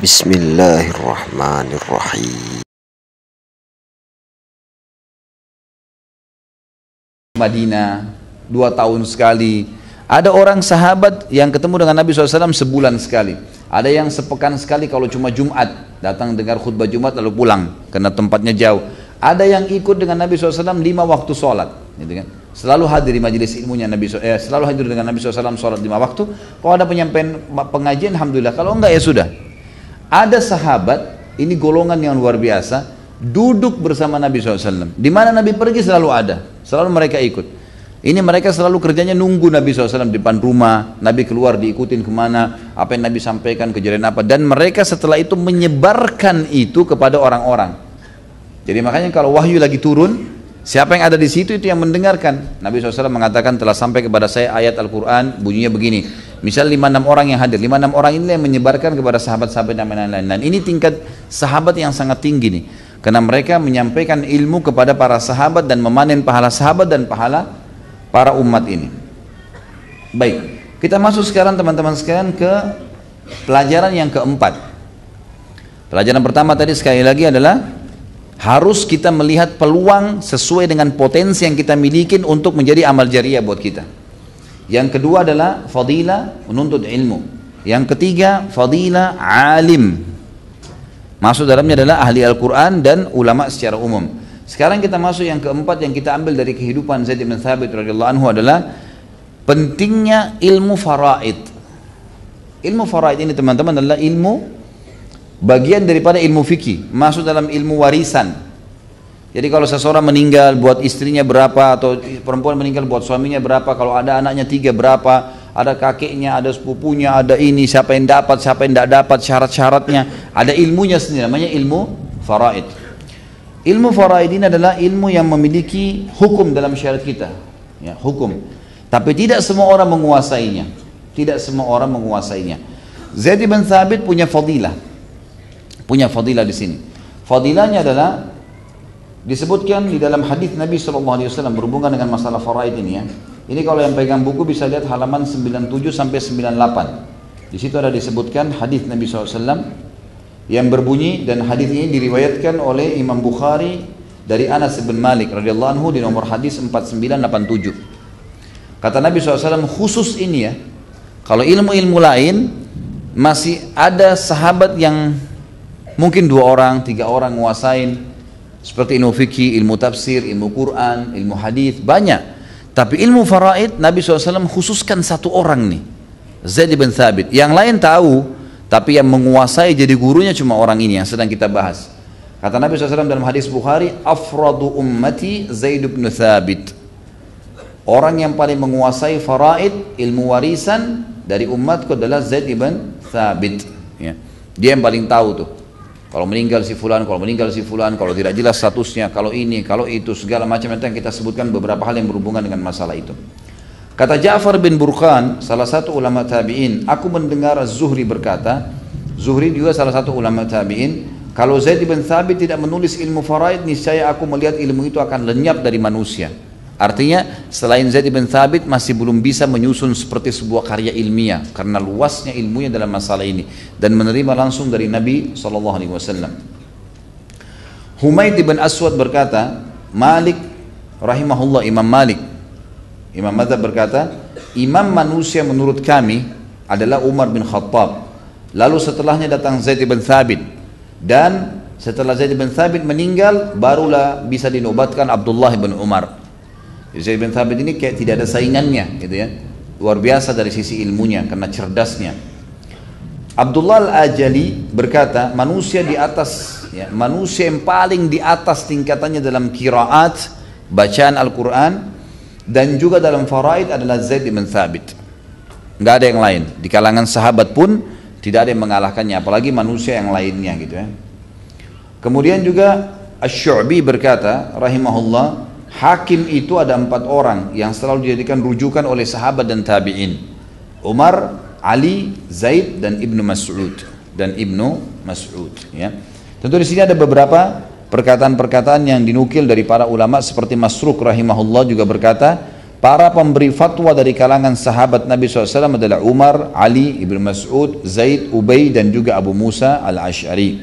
Bismillahirrahmanirrahim. Madinah 2 tahun sekali. Ada orang sahabat yang ketemu dengan Nabi SAW sebulan sekali. Ada yang sepekan sekali kalau cuma Jumat, datang dengar khutbah Jumat lalu pulang karena tempatnya jauh. Ada yang ikut dengan Nabi SAW 5 waktu sholat, gitu kan? Selalu hadir di majelis ilmunya Nabi selalu hadir dengan Nabi SAW sholat 5 waktu. Kalau ada penyampaian pengajian, alhamdulillah. Kalau enggak ya sudah. Ada sahabat, ini golongan yang luar biasa, duduk bersama Nabi SAW. Di mana Nabi pergi selalu ada, selalu mereka ikut. Ini mereka selalu kerjanya nunggu Nabi SAW di depan rumah, Nabi keluar diikutin kemana, apa yang Nabi sampaikan, kejadian apa. Dan mereka setelah itu menyebarkan itu kepada orang-orang. Jadi makanya kalau wahyu lagi turun, siapa yang ada di situ itu yang mendengarkan. Nabi SAW mengatakan telah sampai kepada saya ayat Al-Quran bunyinya begini. Misal 5-6 orang yang hadir, 5-6 orang ini yang menyebarkan kepada sahabat-sahabat dan lain-lain. Ini tingkat sahabat yang sangat tinggi nih. Karena mereka menyampaikan ilmu kepada para sahabat dan memanen pahala sahabat dan pahala para umat ini. Baik, kita masuk sekarang teman-teman sekalian ke pelajaran yang keempat. Pelajaran pertama tadi sekali lagi adalah harus kita melihat peluang sesuai dengan potensi yang kita miliki untuk menjadi amal jariah buat kita. Yang kedua adalah fadilah menuntut ilmu. Yang ketiga fadilah alim. Masuk dalamnya adalah ahli Al-Quran dan ulama secara umum. Sekarang kita masuk yang keempat yang kita ambil dari kehidupan Zaid bin Thabit radhiyallahu anhu adalah pentingnya ilmu faraid. Ilmu faraid ini teman-teman adalah ilmu bagian daripada ilmu fikih, masuk dalam ilmu warisan. Jadi kalau seseorang meninggal buat istrinya berapa, atau perempuan meninggal buat suaminya berapa, kalau ada anaknya 3 berapa, ada kakeknya, ada sepupunya, ada ini, siapa yang dapat, siapa yang tidak dapat, syarat-syaratnya, ada ilmunya sendiri, namanya ilmu faraid. Ilmu faraid ini adalah ilmu yang memiliki hukum dalam syariat kita, ya, hukum. Tapi tidak semua orang menguasainya, tidak semua orang menguasainya. Zaid bin Thabit punya fadilah di sini. Fadilahnya adalah disebutkan di dalam hadis Nabi SAW berhubungan dengan masalah faraid ini ya. Ini kalau yang pegang buku bisa lihat halaman 97 sampai 98. Di situ ada disebutkan hadis Nabi SAW yang berbunyi, dan hadis ini diriwayatkan oleh Imam Bukhari dari Anas bin Malik radhiyallahu anhu di nomor hadis 4987. Kata Nabi SAW khusus ini ya. Kalau ilmu-ilmu lain masih ada sahabat yang mungkin 2 orang, 3 orang nguasain. Seperti ilmu fikih, ilmu tafsir, ilmu Quran, ilmu hadis banyak. Tapi ilmu faraid Nabi SAW khususkan 1 orang nih, Zaid bin Thabit. Yang lain tahu, tapi yang menguasai jadi gurunya cuma orang ini yang sedang kita bahas. Kata Nabi SAW dalam hadis Bukhari, afradu ummati Zaid bin Thabit. Orang yang paling menguasai faraid, ilmu warisan dari umatku adalah Zaid bin Thabit. Ya. Dia yang paling tahu tuh. Kalau meninggal si fulan, kalau tidak jelas statusnya, kalau ini, kalau itu, segala macam yang kita sebutkan beberapa hal yang berhubungan dengan masalah itu. Kata Ja'far bin Burqan, salah satu ulama tabi'in, aku mendengar Az-Zuhri berkata, Zuhri juga salah satu ulama tabi'in, kalau Zaid bin Thabit tidak menulis ilmu faraid, niscaya aku melihat ilmu itu akan lenyap dari manusia. Artinya selain Zaid bin Thabit masih belum bisa menyusun seperti sebuah karya ilmiah karena luasnya ilmunya dalam masalah ini dan menerima langsung dari Nabi SAW. Humaid bin Aswad berkata, Malik rahimahullah, Imam Malik, Imam Madzhab berkata, imam manusia menurut kami adalah Umar bin Khattab. Lalu setelahnya datang Zaid bin Thabit, dan setelah Zaid bin Thabit meninggal barulah bisa dinobatkan Abdullah bin Umar. Zaid bin Thabit ini kayak tidak ada saingannya gitu ya. Luar biasa dari sisi ilmunya karena cerdasnya. Abdullah Al-Ajali berkata, manusia di atas ya, manusia yang paling di atas tingkatannya dalam qiraat, bacaan Al-Quran dan juga dalam faraid adalah Zaid bin Thabit. Enggak ada yang lain. Di kalangan sahabat pun tidak ada yang mengalahkannya, apalagi manusia yang lainnya gitu ya. Kemudian juga Asy-Syu'bi berkata rahimahullah, hakim itu ada 4 orang yang selalu dijadikan rujukan oleh sahabat dan tabi'in. Umar, Ali, Zaid dan Ibnu Mas'ud ya. Tentu di sini ada beberapa perkataan-perkataan yang dinukil dari para ulama seperti Masruq rahimahullah juga berkata, Para pemberi fatwa dari kalangan sahabat Nabi SAW adalah Umar, Ali, Ibnu Mas'ud, Zaid, Ubay dan juga Abu Musa al-Ash'ari.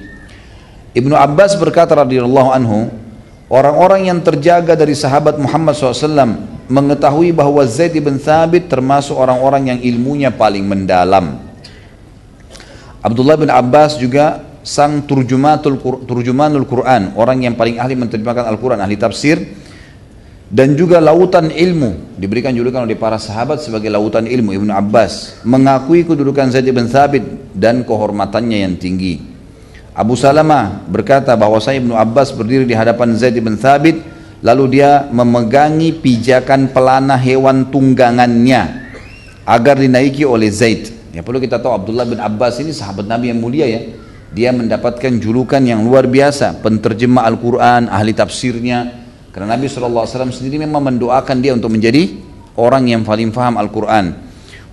Ibnu Abbas berkata radhiyallahu anhu, orang-orang yang terjaga dari sahabat Muhammad SAW mengetahui bahwa Zaid bin Thabit termasuk orang-orang yang ilmunya paling mendalam. Abdullah bin Abbas juga sang turjumanul Quran, orang yang paling ahli menerjemahkan Al-Quran, ahli tafsir, dan juga lautan ilmu, diberikan julukan oleh para sahabat sebagai lautan ilmu. Ibnu Abbas mengakui kedudukan Zaid bin Thabit dan kehormatannya yang tinggi. Abu Salamah berkata bahwasanya Ibnu Abbas berdiri di hadapan Zaid bin Thabit, lalu dia memegangi pijakan pelana hewan tunggangannya agar dinaiki oleh Zaid. Ya, perlu kita tahu Abdullah bin Abbas ini sahabat Nabi yang mulia ya. Dia mendapatkan julukan yang luar biasa, penterjemah Al-Quran, ahli tafsirnya. Karena Nabi SAW sendiri memang mendoakan dia untuk menjadi orang yang paling faham Al-Quran.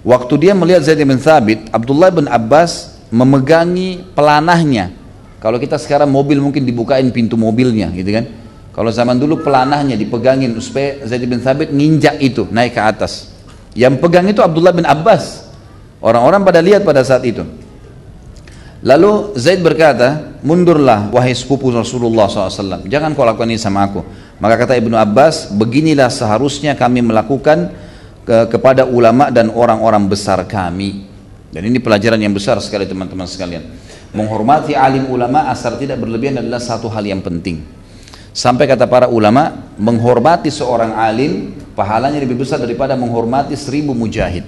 Waktu dia melihat Zaid bin Thabit, Abdullah bin Abbas memegangi pelanahnya. Kalau kita sekarang mobil mungkin dibukain pintu mobilnya gitu kan. Kalau zaman dulu pelanahnya dipegangin supaya Zaid bin Thabit nginjak itu, naik ke atas. Yang pegang itu Abdullah bin Abbas. Orang-orang pada lihat pada saat itu. Lalu Zaid berkata, mundurlah wahai sepupu Rasulullah SAW, jangan kau lakukan ini sama aku. Maka kata Ibnu Abbas, beginilah seharusnya kami melakukan kepada ulama dan orang-orang besar kami. Dan ini pelajaran yang besar sekali teman-teman sekalian. Menghormati alim ulama asal tidak berlebihan adalah satu hal yang penting. Sampai kata para ulama, menghormati seorang alim pahalanya lebih besar daripada menghormati 1000 mujahid.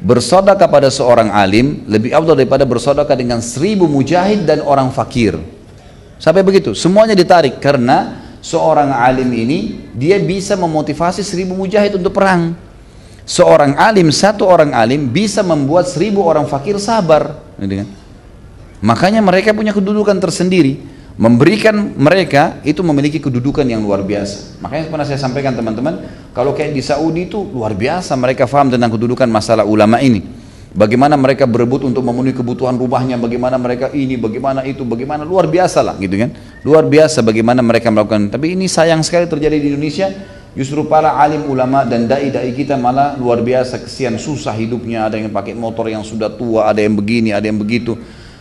Bersedekah pada seorang alim lebih afdal daripada bersedekah dengan 1000 mujahid dan orang fakir. Sampai begitu, semuanya ditarik karena seorang alim ini dia bisa memotivasi 1000 mujahid untuk perang. Seorang alim, satu orang alim bisa membuat 1000 orang fakir sabar. Makanya mereka punya kedudukan tersendiri. Memberikan mereka itu memiliki kedudukan yang luar biasa. Makanya pernah saya sampaikan teman-teman, kalau kayak di Saudi itu luar biasa mereka faham tentang kedudukan masalah ulama ini. Bagaimana mereka berebut untuk memenuhi kebutuhan rumahnya, bagaimana mereka ini, bagaimana itu, bagaimana luar biasa lah gitu kan. Luar biasa bagaimana mereka melakukan. Tapi ini sayang sekali terjadi di Indonesia. Justru para alim ulama dan dai-dai kita malah luar biasa, kesian susah hidupnya. Ada yang pakai motor yang sudah tua, ada yang begini, ada yang begitu.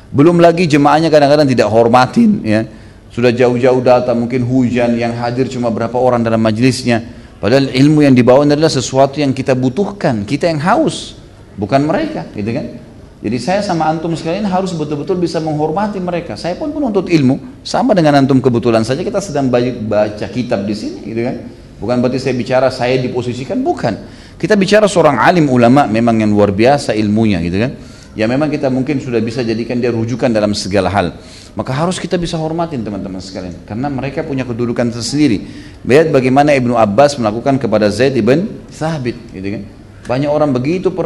Belum lagi jemaahnya kadang-kadang tidak hormatin ya. Sudah jauh-jauh datang, mungkin hujan, yang hadir cuma berapa orang dalam majelisnya. Padahal ilmu yang dibawa adalah sesuatu yang kita butuhkan, kita yang haus, bukan mereka gitu kan. Jadi saya sama antum sekalian harus betul-betul bisa menghormati mereka. Saya pun penuntut ilmu, sama dengan antum, kebetulan saja kita sedang baca kitab di sini gitu kan. Bukan berarti saya bicara saya diposisikan, bukan. Kita bicara seorang alim ulama memang yang luar biasa ilmunya gitu kan. Ya memang kita mungkin sudah bisa jadikan dia rujukan dalam segala hal. Maka harus kita bisa hormatin teman-teman sekalian, karena mereka punya kedudukan tersendiri. Lihat bagaimana Ibnu Abbas melakukan kepada Zaid bin Thabit gitu kan. Banyak orang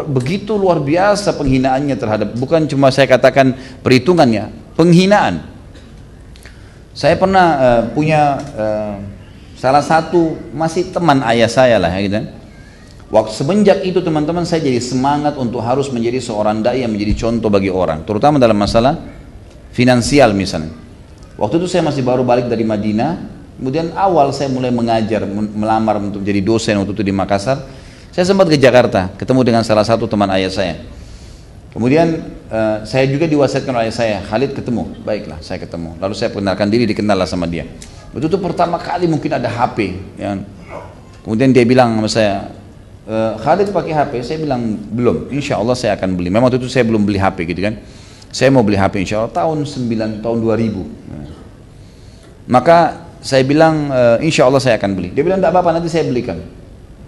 begitu luar biasa penghinaannya terhadap, bukan cuma saya katakan perhitungannya, penghinaan. Saya pernah punya salah satu masih teman ayah saya lah gitu kan. Waktu semenjak itu teman-teman saya jadi semangat untuk harus menjadi seorang dai yang menjadi contoh bagi orang, terutama dalam masalah finansial misalnya. Waktu itu saya masih baru balik dari Madinah, kemudian awal saya mulai mengajar, melamar untuk jadi dosen waktu itu di Makassar. Saya sempat ke Jakarta, ketemu dengan salah satu teman ayah saya. Kemudian saya juga diwasiatkan oleh ayah saya, Khalid ketemu, baiklah saya ketemu. Lalu saya perkenalkan diri, dikenal lah sama dia. Waktu itu pertama kali mungkin ada HP. Ya. Kemudian dia bilang sama saya, Khalid pakai HP, saya bilang belum, insya Allah saya akan beli. Memang waktu itu saya belum beli HP gitu kan. Saya mau beli HP insya Allah tahun 2000. Maka saya bilang insya Allah saya akan beli. Dia bilang tidak apa-apa, nanti saya belikan.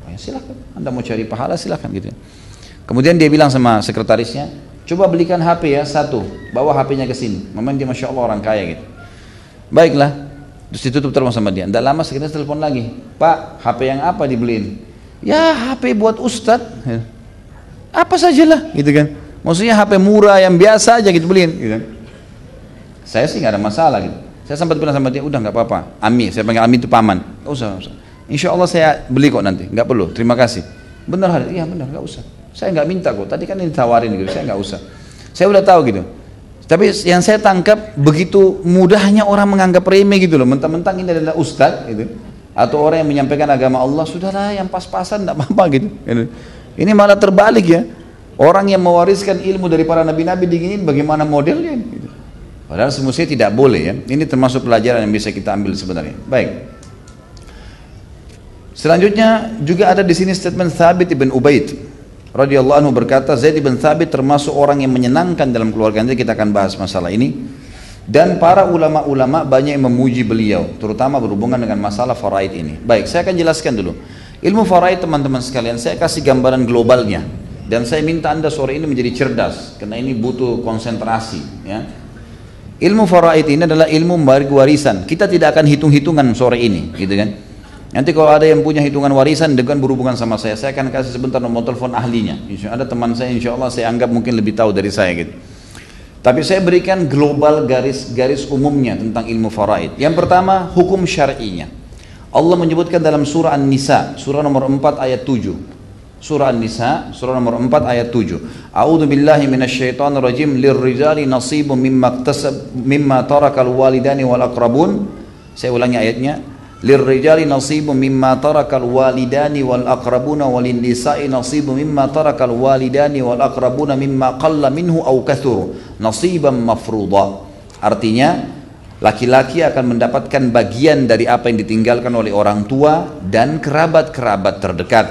Oh, ya, silahkan, Anda mau cari pahala silahkan gitu. Kemudian dia bilang sama sekretarisnya, coba belikan HP ya satu, bawa HP-nya ke sini. Memang dia masya Allah orang kaya gitu. Baiklah, terus ditutup telepon sama dia. Tidak lama sekretaris telepon lagi, Pak HP yang apa dibeliin? Ya HP buat ustadz, apa sajalah gitu kan. Maksudnya HP murah yang biasa aja gitu beliin gitu kan. Saya sih nggak ada masalah gitu. Saya sempat bilang sama dia, udah nggak apa-apa, Ami, saya panggil Ami itu paman, nggak usah. Insya Allah saya beli kok nanti, nggak perlu, terima kasih. Benar Khalid? Iya benar, nggak usah. Saya nggak minta kok, tadi kan ditawarin gitu, saya nggak usah. Saya udah tahu gitu. Tapi yang saya tangkap begitu mudahnya orang menganggap remeh gitu loh, mentang-mentang ini adalah ustadz gitu. atau orang yang menyampaikan agama Allah, sudahlah yang pas-pasan tidak apa-apa gitu. Ini malah terbalik ya. Orang yang mewariskan ilmu dari para nabi-nabi diginin bagaimana modelnya gitu. Padahal semestinya tidak boleh ya. Ini termasuk pelajaran yang bisa kita ambil sebenarnya. Baik. Selanjutnya juga ada di sini statement Thabit ibn Ubaid radhiyallahu anhu berkata, Zaid ibn Thabit termasuk orang yang menyenangkan dalam keluarganya. Kita akan bahas masalah ini. Dan para ulama-ulama banyak yang memuji beliau, terutama berhubungan dengan masalah faraid ini. Baik, saya akan jelaskan dulu. Ilmu faraid teman-teman sekalian, saya kasih gambaran globalnya. Dan saya minta Anda sore ini menjadi cerdas, karena ini butuh konsentrasi. Ya. Ilmu faraid ini adalah ilmu membagi warisan. Kita tidak akan hitung-hitungan sore ini, gitu kan? Nanti kalau ada yang punya hitungan warisan dengan berhubungan sama saya akan kasih sebentar nomor telepon ahlinya. Ada teman saya, insya Allah saya anggap mungkin lebih tahu dari saya gitu. Tapi saya berikan global garis umumnya tentang ilmu faraid. Yang pertama, hukum syar'inya. Allah menyebutkan dalam surah An-Nisa, surah nomor 4 ayat 7. Surah An-Nisa, surah nomor 4 ayat 7. A'udzu billahi minasyaitonir rajim, lirrijali nasibun mimma tarakal walidani wal aqrabun. Saya ulangi ayatnya. Lirrijali nasibun mimma tarakal walidani wal aqrabuna walin nisa'i nasibun mimma tarakal walidani wal aqrabuna mimma qalla minhu aw kathur nasiban mafruḍa. Artinya laki-laki akan mendapatkan bagian dari apa yang ditinggalkan oleh orang tua dan kerabat-kerabat terdekat,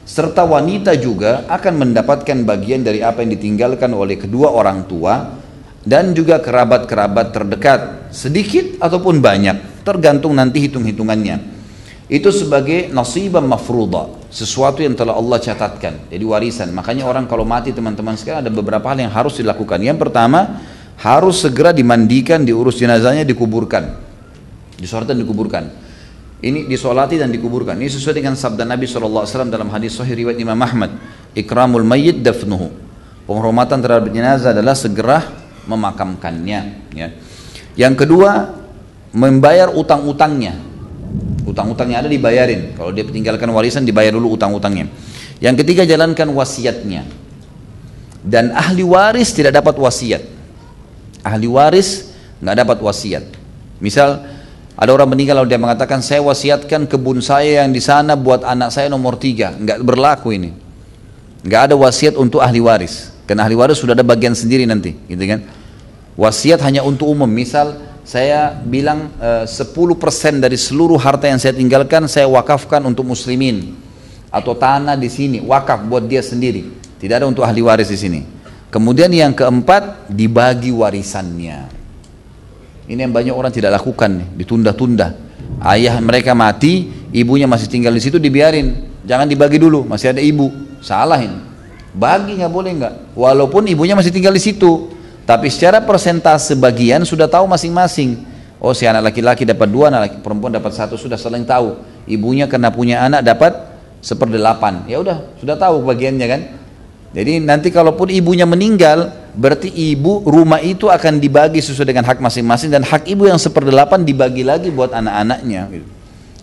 serta wanita juga akan mendapatkan bagian dari apa yang ditinggalkan oleh kedua orang tua dan juga kerabat-kerabat terdekat, sedikit ataupun banyak, tergantung nanti hitung-hitungannya. Itu sebagai nasiban mafruḍa, sesuatu yang telah Allah catatkan, jadi warisan. Makanya orang kalau mati teman-teman sekalian ada beberapa hal yang harus dilakukan. Yang pertama, harus segera dimandikan, diurus jenazahnya, dikuburkan, disolatkan, dikuburkan. Ini disolati dan dikuburkan. Ini sesuai dengan sabda Nabi SAW dalam hadis sahih riwayat Imam Ahmad, ikramul mayyit dafnuhu. Penghormatan terhadap jenazah adalah segera memakamkannya. Ya. Yang kedua, membayar utang-utangnya. Utang-utangnya ada dibayarin. Kalau dia tinggalkan warisan, dibayar dulu utang-utangnya. Yang ketiga, jalankan wasiatnya. Dan ahli waris tidak dapat wasiat. Ahli waris nggak dapat wasiat. Misal ada orang meninggal lalu dia mengatakan, saya wasiatkan kebun saya yang di sana buat anak saya nomor 3. Nggak berlaku ini. Nggak ada wasiat untuk ahli waris. Karena ahli waris sudah ada bagian sendiri nanti, gitu kan? Wasiat hanya untuk umum. Misal saya bilang 10% dari seluruh harta yang saya tinggalkan saya wakafkan untuk muslimin, atau tanah di sini wakaf buat dia sendiri. Tidak ada untuk ahli waris di sini. Kemudian yang keempat, dibagi warisannya. Ini yang banyak orang tidak lakukan nih, ditunda-tunda. Ayah mereka mati, ibunya masih tinggal di situ, dibiarin. Jangan dibagi dulu, masih ada ibu. Salah ini. Bagi nggak boleh nggak? Walaupun ibunya masih tinggal di situ, tapi secara persentase bagian sudah tahu masing-masing. Oh, si anak laki-laki dapat 2, anak perempuan dapat 1, sudah saling tahu. Ibunya karena punya anak dapat 1/8. Ya udah, sudah tahu bagiannya kan? Jadi nanti kalaupun ibunya meninggal, berarti ibu rumah itu akan dibagi sesuai dengan hak masing-masing, dan hak ibu yang 1/8 dibagi lagi buat anak-anaknya.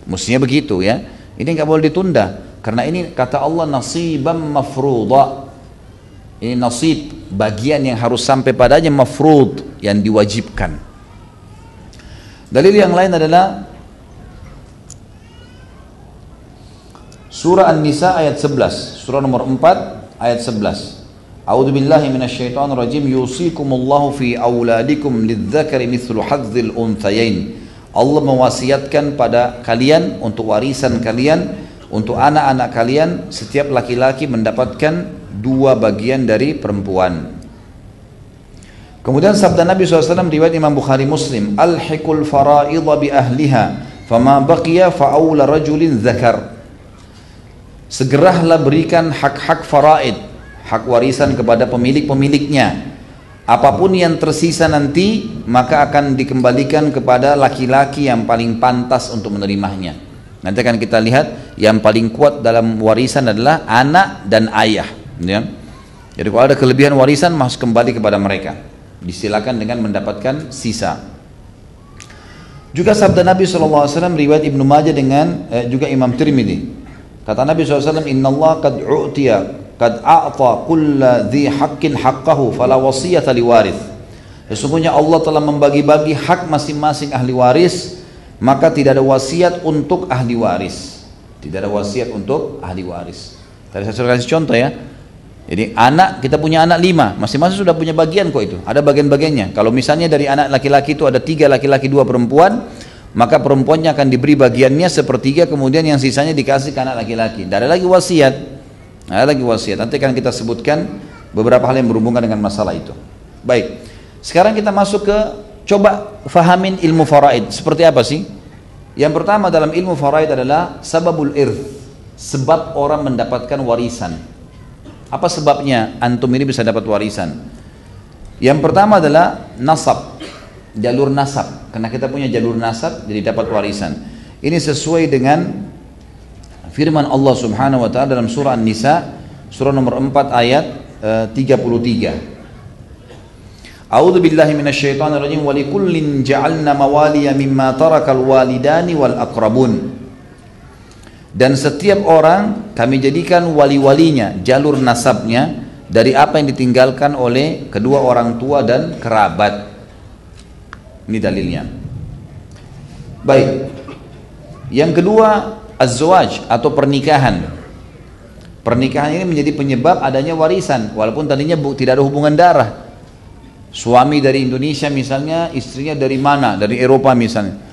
Mestinya begitu ya. Ini nggak boleh ditunda, karena ini kata Allah nasiban mafruḍa. Ini nasib, bagian yang harus sampai padanya, mafrud, yang diwajibkan. Dalil yang lain adalah surah An-Nisa ayat 11, surah nomor 4 ayat 11. A'udzu billahi minasyaitonir rajim, yusikumullahu fi auladikum lidzakari mithlu hadzil unthayain. Allah mewasiatkan pada kalian untuk warisan kalian, untuk anak-anak kalian, setiap laki-laki mendapatkan 2 bagian dari perempuan. Kemudian sabda Nabi SAW riwayat Imam Bukhari Muslim, alhiqul fara'idha bi ahliha fama baqiya fa'aula rajulin zakar. Segeralah berikan hak-hak faraid, hak warisan kepada pemilik-pemiliknya. Apapun yang tersisa nanti maka akan dikembalikan kepada laki-laki yang paling pantas untuk menerimanya. Nanti akan kita lihat yang paling kuat dalam warisan adalah anak dan ayah. Ya. Jadi kalau ada kelebihan warisan masuk kembali kepada mereka, disilakan dengan mendapatkan sisa. Juga sabda Nabi SAW riwayat Ibnu Majah dengan juga Imam Tirmidzi. Kata Nabi SAW, Inna Allah qad a'ta kulla dhi haqqin haqqahu fala wasiyata liwarith. Sesungguhnya Allah telah membagi-bagi hak masing-masing ahli waris, maka tidak ada wasiat untuk ahli waris. Tidak ada wasiat untuk ahli waris. Tadi saya sudah kasih contoh ya. Jadi anak, kita punya anak 5, masing-masing sudah punya bagian kok itu. Ada bagian-bagiannya. Kalau misalnya dari anak laki-laki itu ada 3 laki-laki 2 perempuan, maka perempuannya akan diberi bagiannya sepertiga, kemudian yang sisanya dikasih ke anak laki-laki. Tidak ada lagi wasiat. Tidak ada lagi wasiat. Nanti akan kita sebutkan beberapa hal yang berhubungan dengan masalah itu. Baik. Sekarang kita masuk ke, coba fahamin ilmu faraid. Seperti apa sih? Yang pertama dalam ilmu faraid adalah sababul irth. Sebab orang mendapatkan warisan. Apa sebabnya antum ini bisa dapat warisan? Yang pertama adalah nasab. Jalur nasab. Karena kita punya jalur nasab, jadi dapat warisan. Ini sesuai dengan firman Allah Subhanahu wa taala dalam surah An-Nisa, surah nomor 4 ayat 33. A'udzu billahi minasyaitonir rajim wa likullin ja'alna mawaliya mimma tarakal walidani wal aqrabun. Dan setiap orang kami jadikan wali-walinya, jalur nasabnya dari apa yang ditinggalkan oleh kedua orang tua dan kerabat. Ini dalilnya. Baik. Yang kedua, az-zawaj atau pernikahan. Pernikahan ini menjadi penyebab adanya warisan, walaupun tadinya tidak ada hubungan darah. Suami dari Indonesia misalnya, istrinya dari mana? Dari Eropa misalnya.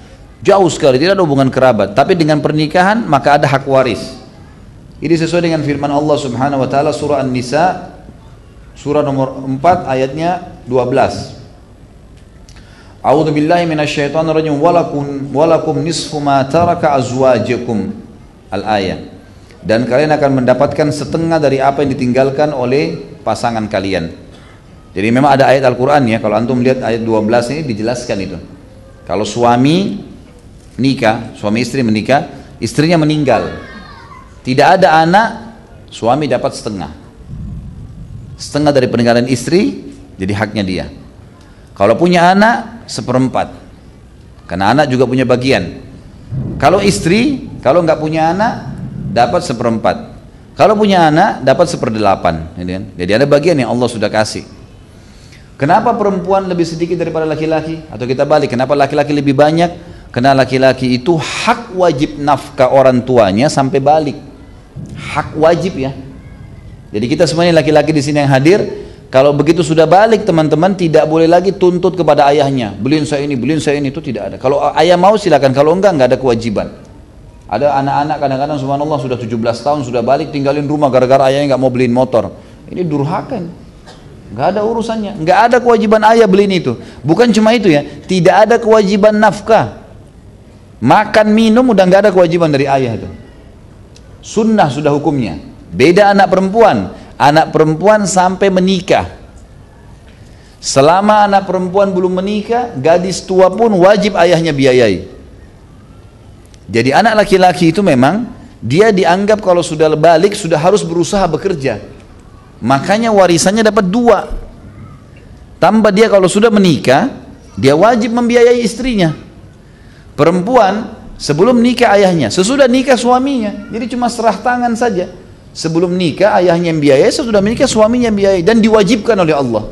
Jauh sekali, tidak ada hubungan kerabat. Tapi dengan pernikahan maka ada hak waris. Ini sesuai dengan firman Allah Subhanahu wa taala surah An-Nisa surah nomor 4 ayatnya 12. A'udzu billahi minasyaitonir rajim walakum nisfu ma taraka azwajukum al-ayah. Dan kalian akan mendapatkan setengah dari apa yang ditinggalkan oleh pasangan kalian. Jadi memang ada ayat Al-Quran ya, kalau antum lihat ayat 12 ini dijelaskan itu. Kalau suami nikah, suami istri menikah, istrinya meninggal, tidak ada anak, suami dapat setengah. Setengah dari peninggalan istri, jadi haknya dia. Kalau punya anak, 1/4. Karena anak juga punya bagian. Kalau istri, kalau nggak punya anak, dapat 1/4. Kalau punya anak, dapat 1/8. Jadi ada bagian yang Allah sudah kasih. Kenapa perempuan lebih sedikit daripada laki-laki? Atau kita balik, kenapa laki-laki lebih banyak? Karena laki-laki itu hak wajib nafkah orang tuanya sampai balik. Hak wajib ya. Jadi kita semuanya laki-laki di sini yang hadir, kalau begitu sudah balik teman-teman tidak boleh lagi tuntut kepada ayahnya. Beliin saya ini, beliin saya ini, itu tidak ada. Kalau ayah mau silakan, kalau enggak ada kewajiban. Ada anak-anak kadang-kadang subhanallah sudah 17 tahun sudah balik tinggalin rumah gara-gara ayahnya nggak mau beliin motor. Ini durhaka ini. Nggak ada urusannya, nggak ada kewajiban ayah beliin itu. Bukan cuma itu ya, tidak ada kewajiban nafkah. Makan minum udah nggak ada kewajiban dari ayah itu. Sunnah sudah hukumnya. Beda anak perempuan sampai menikah. Selama anak perempuan belum menikah, gadis tua pun wajib ayahnya biayai. Jadi anak laki-laki itu memang dia dianggap kalau sudah balik sudah harus berusaha bekerja. Makanya warisannya dapat 2. Tambah dia kalau sudah menikah, dia wajib membiayai istrinya. Perempuan sebelum nikah ayahnya, sesudah nikah suaminya. Jadi cuma serah tangan saja. Sebelum nikah ayahnya yang biayai, sesudah menikah suaminya yang biayai. Dan diwajibkan oleh Allah.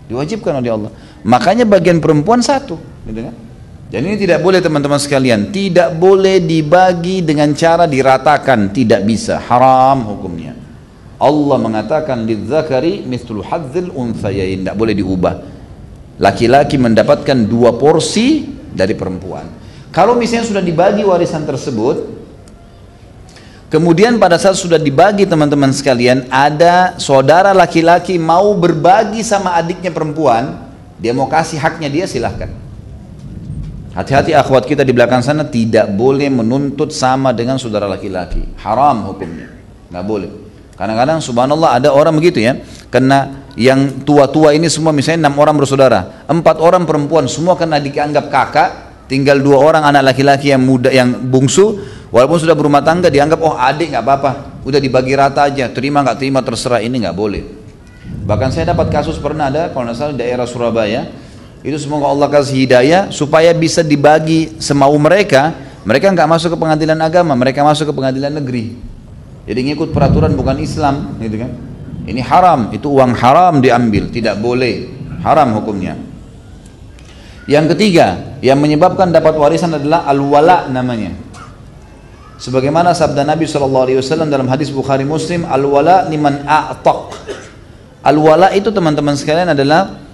Diwajibkan oleh Allah. Makanya bagian perempuan 1. Gitu kan? Dan ini tidak boleh teman-teman sekalian. Tidak boleh dibagi dengan cara diratakan. Tidak bisa. Haram hukumnya. Allah mengatakan lidzakari mithlu hadzil unthayain, tidak boleh diubah. Laki-laki mendapatkan 2 porsi dari perempuan. Kalau misalnya sudah dibagi warisan tersebut, kemudian pada saat sudah dibagi teman-teman sekalian, ada saudara laki-laki mau berbagi sama adiknya perempuan, dia mau kasih haknya dia, silahkan. Hati-hati akhwat kita di belakang sana, tidak boleh menuntut sama dengan saudara laki-laki. Haram hukumnya, nggak boleh. Kadang-kadang subhanallah ada orang begitu ya, karena yang tua-tua ini semua misalnya 6 orang bersaudara, 4 orang perempuan, semua kena dianggap kakak, tinggal 2 orang anak laki-laki yang muda, yang bungsu, walaupun sudah berumah tangga dianggap oh adik nggak apa-apa, udah dibagi rata aja, terima nggak terima terserah, ini nggak boleh. Bahkan saya dapat kasus pernah ada kalau nggak salah di daerah Surabaya, itu semoga Allah kasih hidayah supaya bisa dibagi semau mereka. Mereka nggak masuk ke pengadilan agama, mereka masuk ke pengadilan negeri. Jadi ngikut peraturan bukan Islam, gitu kan? Ini haram, itu uang haram diambil, tidak boleh, haram hukumnya. Yang ketiga, yang menyebabkan dapat warisan adalah al-wala namanya. Sebagaimana sabda Nabi SAW dalam hadis Bukhari Muslim, al-wala liman a'taq. Al-wala itu teman-teman sekalian adalah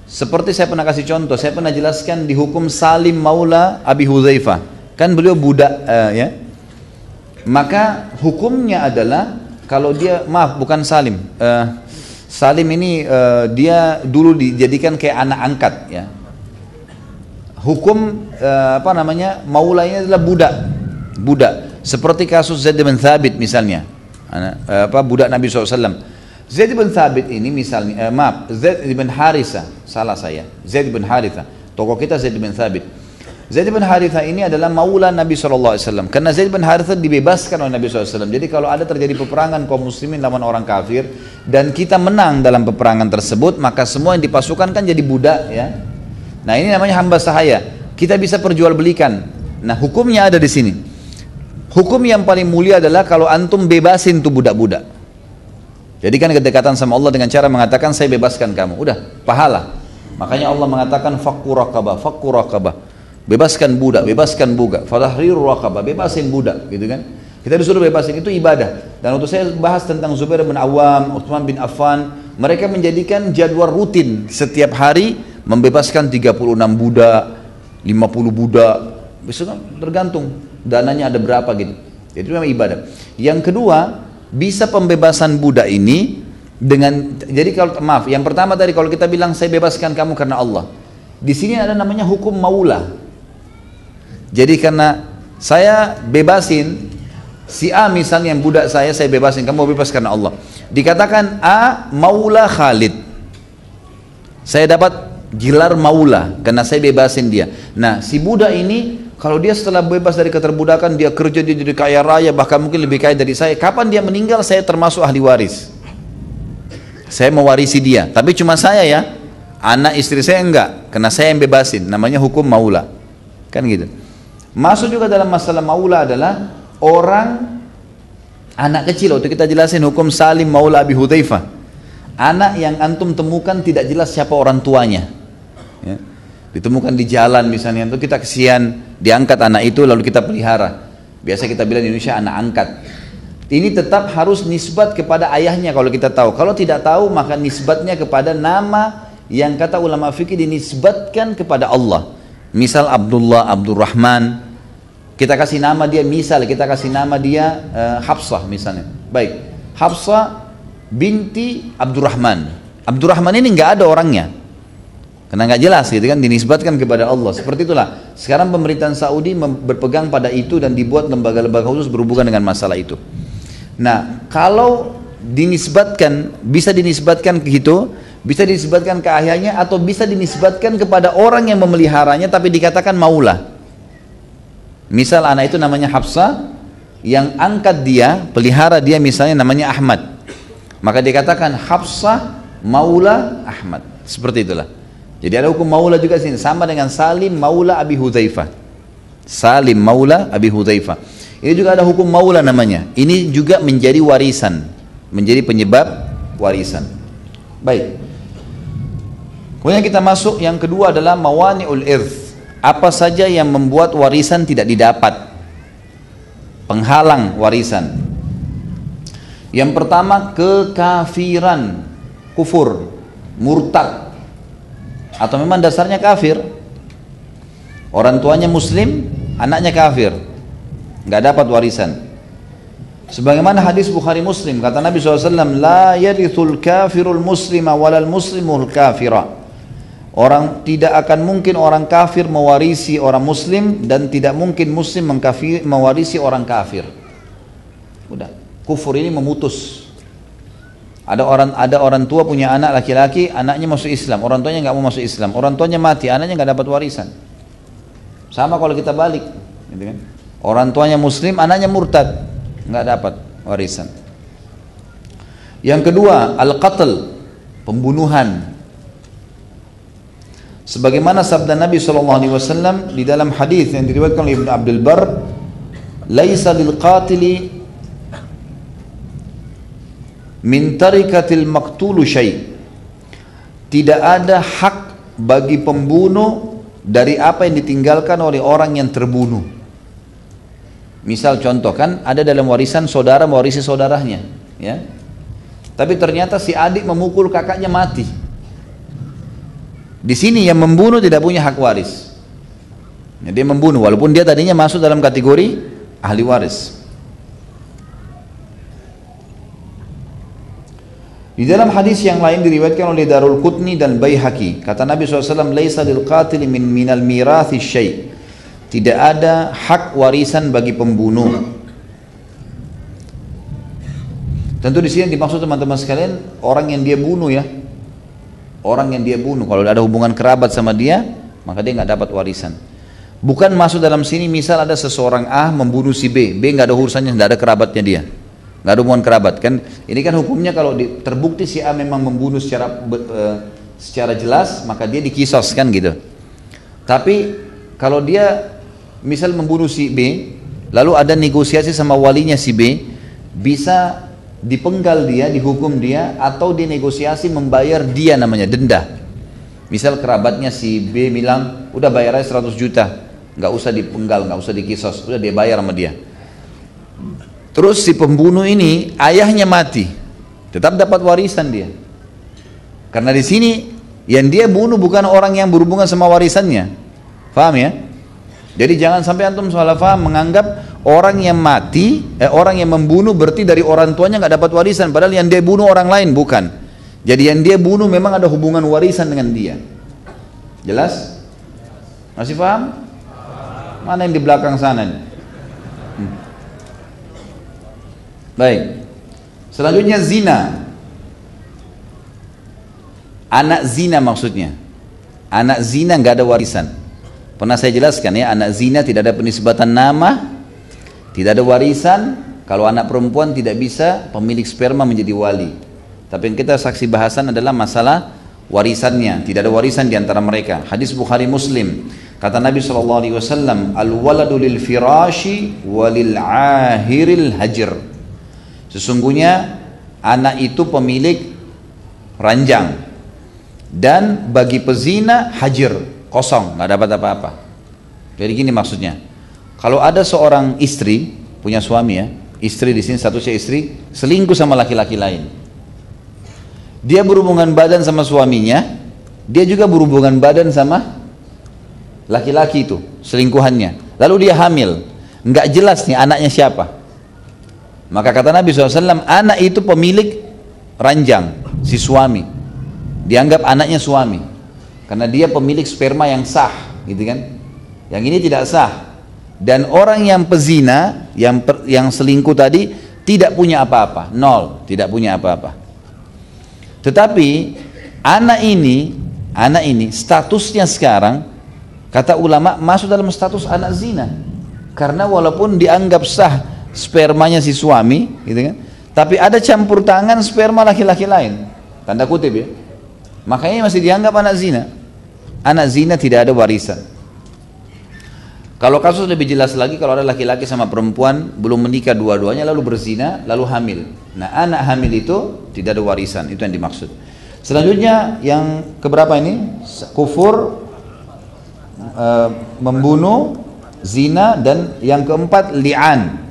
seperti saya pernah kasih contoh, saya pernah jelaskan di hukum Salim Maula Abi Hudzaifah. Kan beliau budak ya. Maka hukumnya adalah kalau dia, maaf bukan Salim. Salim ini dia dulu dijadikan kayak anak angkat ya. Hukum maulanya adalah budak. Seperti kasus Zaid bin Thabit misalnya, budak Nabi SAW. Zaid bin Thabit ini misalnya, Zaid bin Haritha, Zaid bin Haritha, tokoh kita Zaid bin Thabit. Zaid bin Haritha ini adalah maula Nabi SAW. Karena Zaid bin Haritha dibebaskan oleh Nabi SAW. Jadi kalau ada terjadi peperangan kaum muslimin lawan orang kafir dan kita menang dalam peperangan tersebut, maka semua yang dipasukan kan jadi budak ya. Nah ini namanya hamba sahaya. Kita bisa perjualbelikan. Nah hukumnya ada di sini. Hukum yang paling mulia adalah kalau antum bebasin tuh budak-budak. Jadi kan kedekatan sama Allah dengan cara mengatakan saya bebaskan kamu. Udah pahala. Makanya Allah mengatakan fakku raqabah. Bebaskan budak. Fatahriru raqabah. Bebasin budak, gitu kan? Kita disuruh bebasin, itu ibadah. Dan waktu saya bahas tentang Zubair bin Awam, Utsman bin Affan, mereka menjadikan jadwal rutin setiap hari membebaskan 36 budak, 50 budak, besok tergantung dananya ada berapa gitu. Jadi itu memang ibadah. Yang kedua, bisa pembebasan budak ini dengan, jadi kalau yang pertama tadi kalau kita bilang saya bebaskan kamu karena Allah. Di sini ada namanya hukum maula. Jadi karena saya bebasin si A misalnya yang budak saya bebasin, kamu bebas karena Allah. Dikatakan A maula Khalid. Saya dapat gelar maula karena saya bebasin dia. Nah si budak ini kalau dia setelah bebas dari keterbudakan, dia kerja, dia jadi kaya raya, bahkan mungkin lebih kaya dari saya, kapan dia meninggal saya termasuk ahli waris, saya mewarisi dia. Tapi cuma saya ya, anak istri saya enggak, karena saya yang bebasin. Namanya hukum maula, kan gitu. Masuk juga dalam masalah maula adalah orang anak kecil. Waktu kita jelasin hukum Salim Maula Abi Hudzaifah, anak yang antum temukan tidak jelas siapa orang tuanya ya. Ditemukan di jalan misalnya, itu kita kesian, diangkat anak itu lalu kita pelihara. Biasa kita bilang di Indonesia anak angkat. Ini tetap harus nisbat kepada ayahnya kalau kita tahu. Kalau tidak tahu maka nisbatnya kepada nama yang kata ulama fikih dinisbatkan kepada Allah. Misal Abdullah, Abdurrahman, kita kasih nama dia, misal kita kasih nama dia Hafsah misalnya. Baik, Hafsah binti Abdurrahman. Abdurrahman ini nggak ada orangnya, karena nggak jelas gitu kan, dinisbatkan kepada Allah. Seperti itulah sekarang pemerintahan Saudi berpegang pada itu dan dibuat lembaga-lembaga khusus berhubungan dengan masalah itu. Nah kalau dinisbatkan, bisa dinisbatkan ke itu, bisa dinisbatkan ke ayahnya, atau bisa dinisbatkan kepada orang yang memeliharanya tapi dikatakan maula. Misal anak itu namanya Hafsah, yang angkat dia, pelihara dia misalnya namanya Ahmad, maka dikatakan Hafsah maula Ahmad. Seperti itulah. Jadi ada hukum maula juga sini, sama dengan Salim maula Abi Hudzaifah. Salim maula Abi Hudzaifah. Ini juga ada hukum maula namanya. Ini juga menjadi warisan, menjadi penyebab warisan. Baik. Kemudian kita masuk yang kedua adalah mawani'ul irth. Apa saja yang membuat warisan tidak didapat, penghalang warisan. Yang pertama kekafiran, kufur, murtad, atau memang dasarnya kafir. Orang tuanya muslim, anaknya kafir, nggak dapat warisan. Sebagaimana hadis Bukhari Muslim, kata Nabi SAW, la yarithul kafirul muslima walal muslimul kafira. Orang tidak akan mungkin orang kafir mewarisi orang muslim, dan tidak mungkin muslim mewarisi orang kafir. Udah, kufur ini memutus. Ada orang tua punya anak laki-laki, anaknya masuk Islam, orang tuanya nggak mau masuk Islam, orang tuanya mati, anaknya nggak dapat warisan. Sama kalau kita balik, gitu kan? Orang tuanya muslim, anaknya murtad, nggak dapat warisan. Yang kedua, al-qatl, pembunuhan. Sebagaimana sabda Nabi SAW di dalam hadis yang diriwayatkan oleh Ibnu Abdul Bar, laisa lil qatili min tarikatil maqtulu syai'. Tidak ada hak bagi pembunuh dari apa yang ditinggalkan oleh orang yang terbunuh. Misal contoh, kan ada dalam warisan saudara mewarisi saudaranya, ya. Tapi ternyata si adik memukul kakaknya mati. Di sini yang membunuh tidak punya hak waris. Ya, dia membunuh walaupun dia tadinya masuk dalam kategori ahli waris. Di dalam hadis yang lain diriwayatkan oleh Darul Qutni dan Baihaqi, kata Nabi SAW, "Laisa lil qatil minal mirathi syai'." Tidak ada hak warisan bagi pembunuh. Tentu di sini dimaksud teman-teman sekalian orang yang dia bunuh, ya. Orang yang dia bunuh, kalau ada hubungan kerabat sama dia, maka dia nggak dapat warisan. Bukan masuk dalam sini misal ada seseorang A membunuh si B, B nggak ada urusannya, nggak ada kerabatnya dia. Nggak ada hubungan kerabat kan, ini kan hukumnya kalau terbukti si A memang membunuh secara jelas, maka dia dikisos kan gitu. Tapi kalau dia misal membunuh si B, lalu ada negosiasi sama walinya si B, bisa dipenggal dia, dihukum dia, atau dinegosiasi membayar dia namanya denda. Misal kerabatnya si B bilang, udah bayar aja 100 juta, nggak usah dipenggal, nggak usah dikisos, udah dia bayar sama dia. Terus si pembunuh ini ayahnya mati, tetap dapat warisan dia. Karena di sini yang dia bunuh bukan orang yang berhubungan sama warisannya. Paham ya? Jadi jangan sampai antum salah paham menganggap orang yang mati, orang yang membunuh berarti dari orang tuanya nggak dapat warisan, padahal yang dia bunuh orang lain, bukan. Jadi yang dia bunuh memang ada hubungan warisan dengan dia. Jelas? Masih paham? Mana yang di belakang sana nih? Baik. Selanjutnya zina. Anak zina maksudnya. Anak zina nggak ada warisan. Pernah saya jelaskan ya, anak zina tidak ada penisbatan nama, tidak ada warisan. Kalau anak perempuan tidak bisa pemilik sperma menjadi wali. Tapi yang kita saksi bahasan adalah masalah warisannya. Tidak ada warisan di antara mereka. Hadis Bukhari Muslim. Kata Nabi SAW, "Al-waladu lil firashi walil ahiril hajr." Sesungguhnya anak itu pemilik ranjang, dan bagi pezina hajir, kosong, nggak dapat apa-apa. Jadi gini maksudnya, kalau ada seorang istri punya suami ya, istri di sini statusnya istri, selingkuh sama laki-laki lain, dia berhubungan badan sama suaminya, dia juga berhubungan badan sama laki-laki itu, selingkuhannya, lalu dia hamil, nggak jelas nih anaknya siapa. Maka kata Nabi SAW, anak itu pemilik ranjang, si suami, dianggap anaknya suami, karena dia pemilik sperma yang sah, gitu kan? Yang ini tidak sah. Dan orang yang pezina, yang selingkuh tadi, tidak punya apa-apa, nol, tidak punya apa-apa. Tetapi anak ini statusnya sekarang, kata ulama, masuk dalam status anak zina, karena walaupun dianggap sah spermanya si suami, gitu kan? Tapi ada campur tangan sperma laki-laki lain, tanda kutip ya. Makanya masih dianggap anak zina. Anak zina tidak ada warisan. Kalau kasus lebih jelas lagi, kalau ada laki-laki sama perempuan belum menikah dua-duanya lalu berzina, lalu hamil. Nah, anak hamil itu tidak ada warisan, itu yang dimaksud. Selanjutnya yang keberapa ini? Kufur, membunuh, zina, dan yang keempat li'an.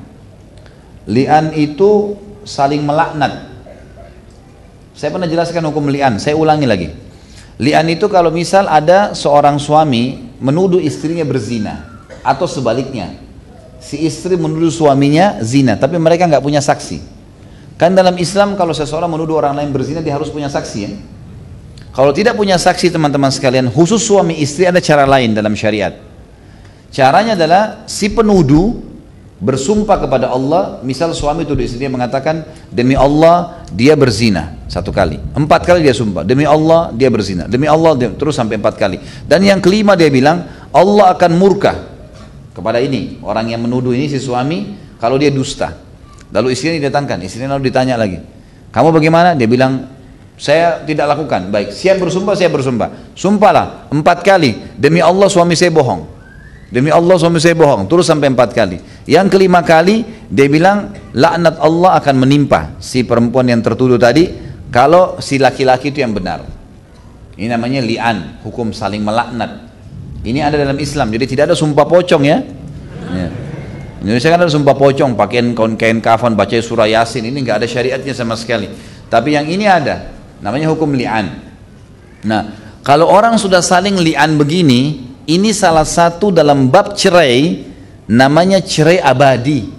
Li'an itu saling melaknat. Saya pernah jelaskan hukum li'an, saya ulangi lagi. Li'an itu kalau misal ada seorang suami menuduh istrinya berzina, atau sebaliknya, si istri menuduh suaminya zina, tapi mereka nggak punya saksi. Kan dalam Islam kalau seseorang menuduh orang lain berzina, dia harus punya saksi ya. Kalau tidak punya saksi teman-teman sekalian, khusus suami istri ada cara lain dalam syariat. Caranya adalah si penuduh bersumpah kepada Allah, misal suami tuduh istrinya mengatakan, demi Allah dia berzina, 1 kali, 4 kali dia sumpah, demi Allah dia berzina, demi Allah terus sampai 4 kali. Dan yang kelima dia bilang, Allah akan murka kepada ini, orang yang menuduh ini si suami, kalau dia dusta. Lalu istrinya didatangkan, istrinya lalu ditanya lagi, kamu bagaimana? Dia bilang, saya tidak lakukan. Baik, siap bersumpah, saya bersumpah. Sumpahlah 4 kali, demi Allah suami saya bohong, demi Allah suami saya bohong, terus sampai 4 kali. Yang kelima kali dia bilang, laknat Allah akan menimpa si perempuan yang tertuduh tadi kalau si laki-laki itu yang benar. Ini namanya li'an, hukum saling melaknat. Ini ada dalam Islam, jadi tidak ada sumpah pocong ya. Ya. Indonesia kan ada sumpah pocong, pakaian kain kafan, baca surah Yasin, ini nggak ada syariatnya sama sekali. Tapi yang ini ada, namanya hukum li'an. Nah, kalau orang sudah saling li'an begini, ini salah satu dalam bab cerai, namanya cerai abadi.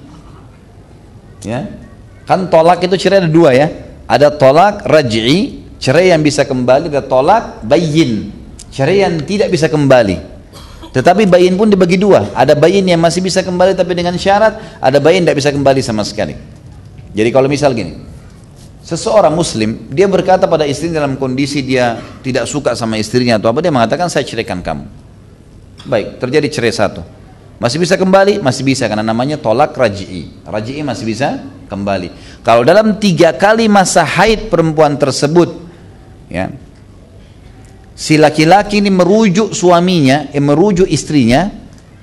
Ya, kan tolak itu cerai ada dua ya, ada tolak raj'i, cerai yang bisa kembali, ada tolak bayyin, cerai yang tidak bisa kembali. Tetapi bayin pun dibagi dua, ada bayin yang masih bisa kembali tapi dengan syarat, ada bayin tidak bisa kembali sama sekali. Jadi kalau misal gini, seseorang muslim, dia berkata pada istri dalam kondisi dia tidak suka sama istrinya atau apa, dia mengatakan saya ceraikan kamu. Baik, terjadi cerai satu, masih bisa kembali? Masih bisa, karena namanya tolak raj'i. Raj'i masih bisa kembali. Kalau dalam 3 kali masa haid perempuan tersebut, ya, si laki-laki ini merujuk suaminya, merujuk istrinya,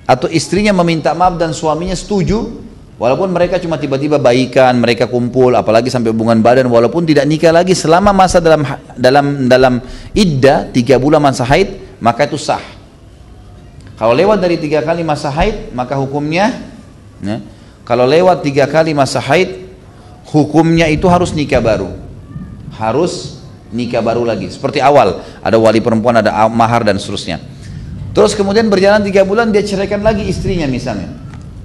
atau istrinya meminta maaf dan suaminya setuju, walaupun mereka cuma tiba-tiba baikan, mereka kumpul, apalagi sampai hubungan badan, walaupun tidak nikah lagi selama masa dalam iddah 3 bulan masa haid, maka itu sah. Kalau lewat dari 3 kali masa haid, maka hukumnya, ya, kalau lewat 3 kali masa haid, hukumnya itu harus nikah baru, harus nikah baru lagi, seperti awal, ada wali perempuan, ada mahar dan seterusnya. Terus kemudian berjalan 3 bulan, dia ceraikan lagi istrinya misalnya,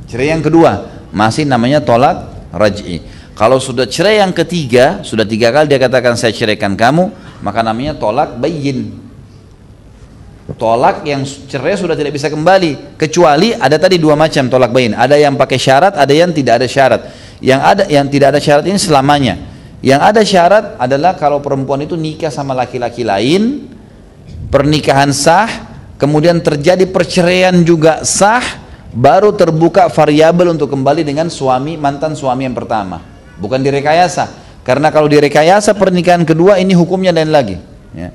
cerai yang kedua, masih namanya tolak raj'i. Kalau sudah cerai yang ketiga, sudah 3 kali dia katakan saya ceraikan kamu, maka namanya tolak bayyin, tolak yang cerai sudah tidak bisa kembali, kecuali ada tadi 2 macam tolak bayyin, ada yang pakai syarat, ada yang tidak ada syarat. Yang tidak ada syarat ini selamanya. Yang ada syarat adalah kalau perempuan itu nikah sama laki-laki lain, pernikahan sah, kemudian terjadi perceraian juga sah, baru terbuka variabel untuk kembali dengan mantan suami yang pertama. Bukan direkayasa, karena kalau direkayasa pernikahan kedua ini hukumnya lain lagi. Ya.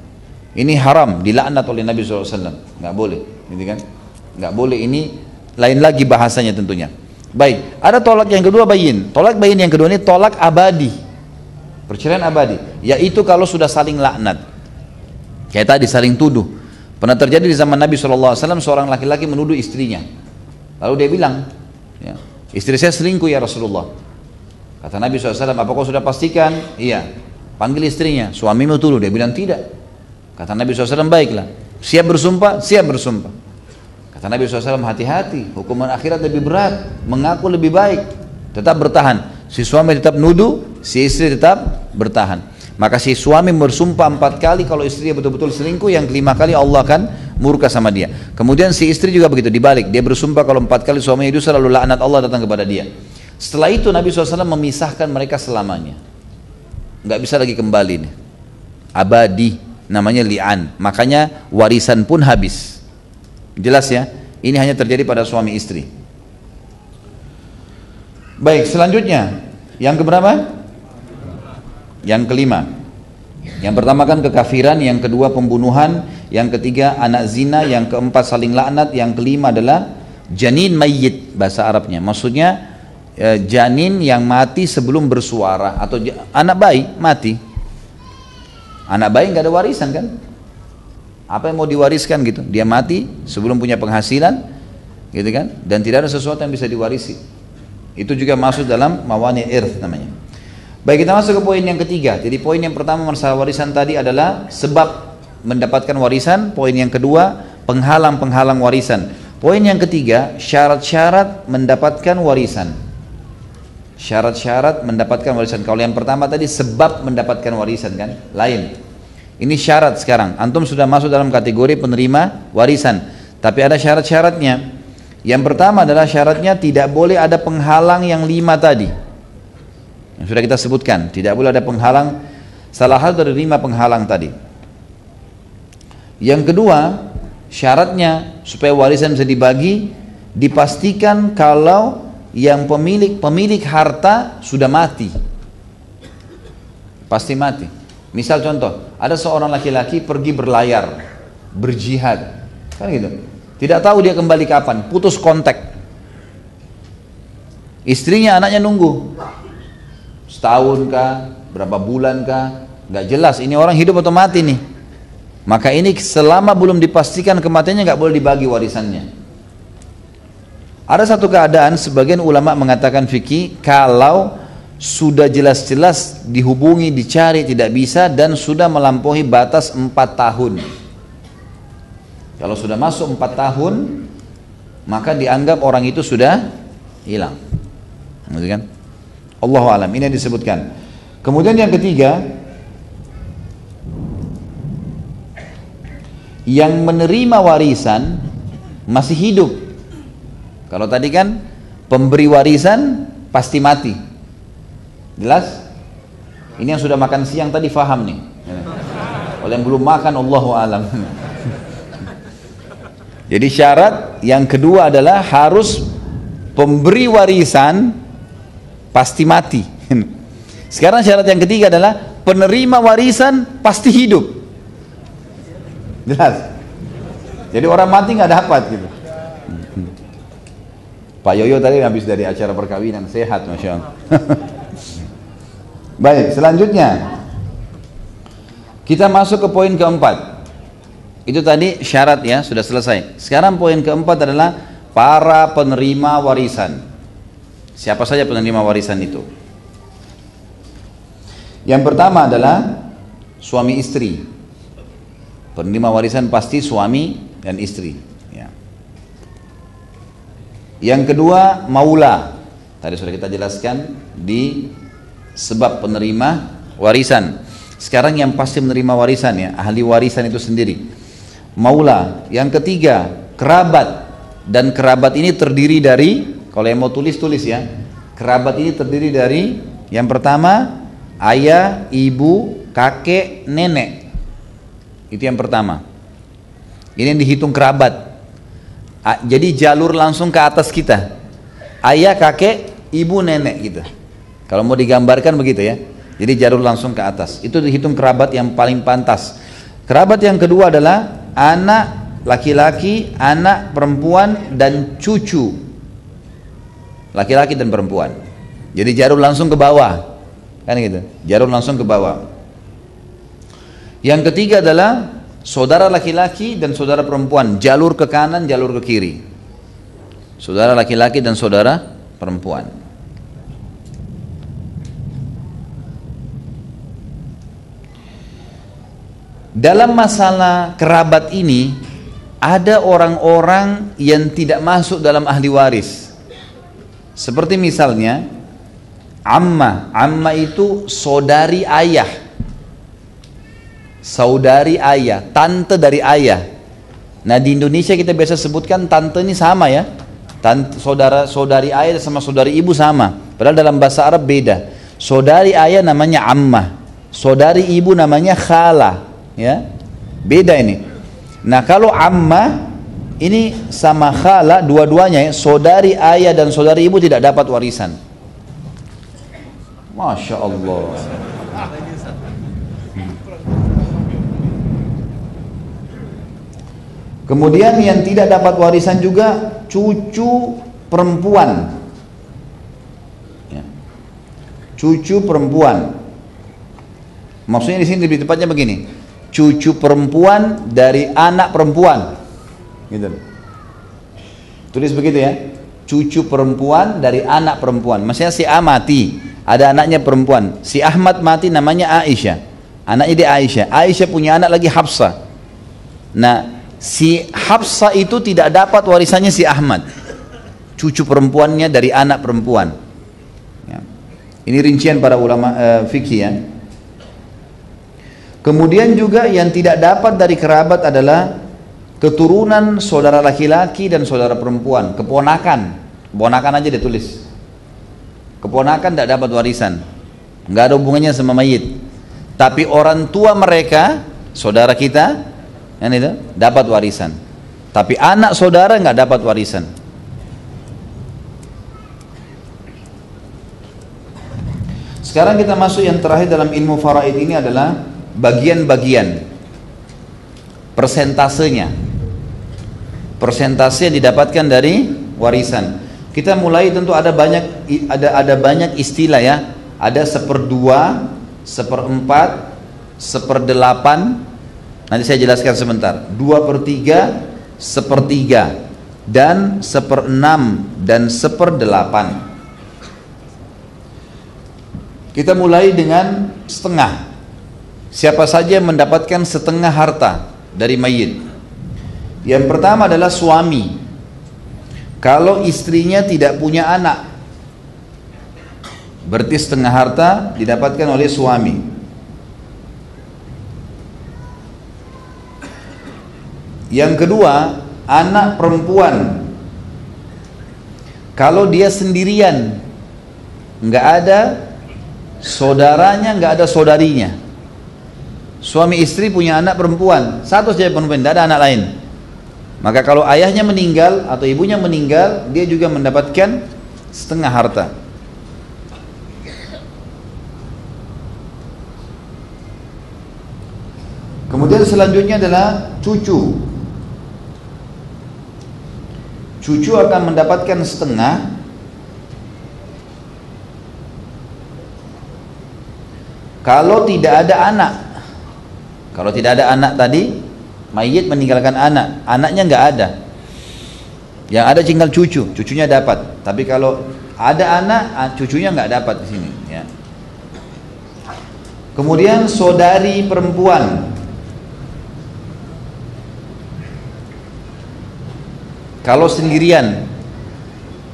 Ini haram, dilaknat oleh Nabi SAW. Nggak boleh, gitu kan? Nggak boleh, ini lain lagi bahasanya tentunya. Baik, ada tolak yang kedua bayyin. Tolak bayyin yang kedua ini tolak abadi. Perceraian abadi, yaitu kalau sudah saling laknat, kayak tadi saling tuduh. Pernah terjadi di zaman Nabi SAW, seorang laki-laki menuduh istrinya, lalu dia bilang, ya, istri saya selingkuh ya Rasulullah. Kata Nabi SAW, apa kau sudah pastikan? Iya. Panggil istrinya, suamimu tuduh. Dia bilang tidak. Kata Nabi SAW, baiklah, siap bersumpah? Siap bersumpah. Kata Nabi SAW, hati-hati, hukuman akhirat lebih berat, mengaku lebih baik, tetap bertahan. Si suami tetap nuduh, si istri tetap bertahan. Maka si suami bersumpah 4 kali kalau istrinya betul-betul selingkuh, yang kelima kali Allah akan murka sama dia. Kemudian si istri juga begitu, dibalik, dia bersumpah kalau 4 kali suaminya itu selalu laknat Allah datang kepada dia. Setelah itu Nabi SAW memisahkan mereka selamanya, nggak bisa lagi kembali nih. Abadi, namanya li'an. Makanya warisan pun habis. Jelas ya, ini hanya terjadi pada suami istri. Baik, selanjutnya yang keberapa? Yang kelima. Yang pertama kan kekafiran, yang kedua pembunuhan, yang ketiga anak zina, yang keempat saling laknat, yang kelima adalah janin mayyit bahasa Arabnya. Maksudnya janin yang mati sebelum bersuara, atau anak bayi mati. Anak bayi nggak ada warisan kan? Apa yang mau diwariskan gitu? Dia mati sebelum punya penghasilan, gitu kan? Dan tidak ada sesuatu yang bisa diwarisi. Itu juga masuk dalam mawani irth namanya. Baik, kita masuk ke poin yang ketiga. Jadi poin yang pertama masalah warisan tadi adalah sebab mendapatkan warisan. Poin yang kedua penghalang-penghalang warisan. Poin yang ketiga syarat-syarat mendapatkan warisan. Syarat-syarat mendapatkan warisan. Kalau yang pertama tadi sebab mendapatkan warisan kan lain. Ini syarat sekarang. Antum sudah masuk dalam kategori penerima warisan. Tapi ada syarat-syaratnya. Yang pertama adalah syaratnya tidak boleh ada penghalang yang 5 tadi yang sudah kita sebutkan. Tidak boleh ada penghalang, salah satu dari 5 penghalang tadi. Yang kedua, syaratnya supaya warisan bisa dibagi, dipastikan kalau yang pemilik harta sudah mati, pasti mati. Misal contoh, ada seorang laki-laki pergi berlayar, berjihad, kan gitu. Tidak tahu dia kembali kapan, putus kontak. Istrinya, anaknya nunggu. Setahun kah, berapa bulan kah, nggak jelas. Ini orang hidup atau mati nih. Maka ini selama belum dipastikan kematiannya nggak boleh dibagi warisannya. Ada satu keadaan sebagian ulama mengatakan fikih, kalau sudah jelas-jelas dihubungi, dicari tidak bisa dan sudah melampaui batas 4 tahun. Kalau sudah masuk 4 tahun, maka dianggap orang itu sudah hilang. Ngerti kan? Allahu a'lam. Ini yang disebutkan. Kemudian yang ketiga, yang menerima warisan masih hidup. Kalau tadi kan pemberi warisan pasti mati. Jelas? Ini yang sudah makan siang tadi faham nih. Kalau yang belum makan Allahu a'lam. Jadi syarat yang kedua adalah harus pemberi warisan pasti mati. Sekarang syarat yang ketiga adalah penerima warisan pasti hidup. Jelas. Jadi orang mati nggak dapat gitu. Pak Yoyo tadi habis dari acara perkawinan, sehat masya Allah. Baik, selanjutnya kita masuk ke poin keempat. Itu tadi syarat ya, sudah selesai. Sekarang poin keempat adalah para penerima warisan. Siapa saja penerima warisan itu? Yang pertama adalah suami istri. Penerima warisan pasti suami dan istri ya. Yang kedua maula. Tadi sudah kita jelaskan di sebab penerima warisan. Sekarang yang pasti menerima warisan ya, ahli warisan itu sendiri. Maula. Yang ketiga kerabat. Dan kerabat ini terdiri dari, kalau yang mau tulis ya, kerabat ini terdiri dari yang pertama ayah, ibu, kakek, nenek. Itu yang pertama. Ini yang dihitung kerabat. Jadi jalur langsung ke atas kita. Ayah, kakek, ibu, nenek gitu. Kalau mau digambarkan begitu ya. Jadi jalur langsung ke atas. Itu dihitung kerabat yang paling pantas. Kerabat yang kedua adalah anak laki-laki, anak perempuan dan cucu. Laki-laki dan perempuan. Jadi jalur langsung ke bawah. Kan gitu. Jalur langsung ke bawah. Yang ketiga adalah saudara laki-laki dan saudara perempuan, jalur ke kanan, jalur ke kiri. Saudara laki-laki dan saudara perempuan. Dalam masalah kerabat ini, ada orang-orang yang tidak masuk dalam ahli waris. Seperti misalnya amma. Amma itu saudari ayah. Saudari ayah, tante dari ayah. Nah di Indonesia kita biasa sebutkan tante ini sama ya. Tante, saudari ayah sama saudari ibu sama. Padahal dalam bahasa Arab beda. Saudari ayah namanya ammah, saudari ibu namanya khala, ya. Beda ini. Nah kalau ammah ini sama khala, dua-duanya ya, saudari ayah dan saudari ibu tidak dapat warisan. Masya Allah. Kemudian yang tidak dapat warisan juga cucu perempuan. Ya. Cucu perempuan. Maksudnya di sini lebih tepatnya begini. Cucu perempuan dari anak perempuan. Gitu. Tulis begitu ya. Cucu perempuan dari anak perempuan. Maksudnya si A mati, ada anaknya perempuan. Si Ahmad mati namanya Aisyah. Anaknya dia Aisyah. Aisyah punya anak lagi Hafsah. Nah, si Hafsah itu tidak dapat warisannya si Ahmad, cucu perempuannya dari anak perempuan ya. Ini rincian para ulama fikih ya. Kemudian juga yang tidak dapat dari kerabat adalah keturunan saudara laki-laki dan saudara perempuan, keponakan aja ditulis. Keponakan tidak dapat warisan, nggak ada hubungannya sama mayit. Tapi orang tua mereka, saudara kita, yang itu dapat warisan. Tapi anak saudara nggak dapat warisan. Sekarang kita masuk yang terakhir dalam ilmu faraid ini adalah bagian-bagian persentasenya. Persentase yang didapatkan dari warisan. Kita mulai tentu ada banyak istilah ya. Ada 1/2, 1/4, 1/8. Nanti saya jelaskan sebentar. 2/3, 1/3, dan 1/6 dan 1/8. Kita mulai dengan setengah. Siapa saja yang mendapatkan setengah harta dari mayit? Yang pertama adalah suami. Kalau istrinya tidak punya anak, berarti setengah harta didapatkan oleh suami. Yang kedua, anak perempuan. Kalau dia sendirian, nggak ada saudaranya, nggak ada saudarinya. Suami istri punya anak perempuan, satu saja perempuan, tidak ada anak lain. Maka kalau ayahnya meninggal atau ibunya meninggal, dia juga mendapatkan setengah harta. Kemudian selanjutnya adalah cucu. Cucu akan mendapatkan setengah kalau tidak ada anak. Kalau tidak ada anak tadi, mayit meninggalkan anak, anaknya nggak ada. Yang ada tinggal cucu, cucunya dapat. Tapi kalau ada anak, cucunya nggak dapat di sini. Ya. Kemudian saudari perempuan. Kalau sendirian,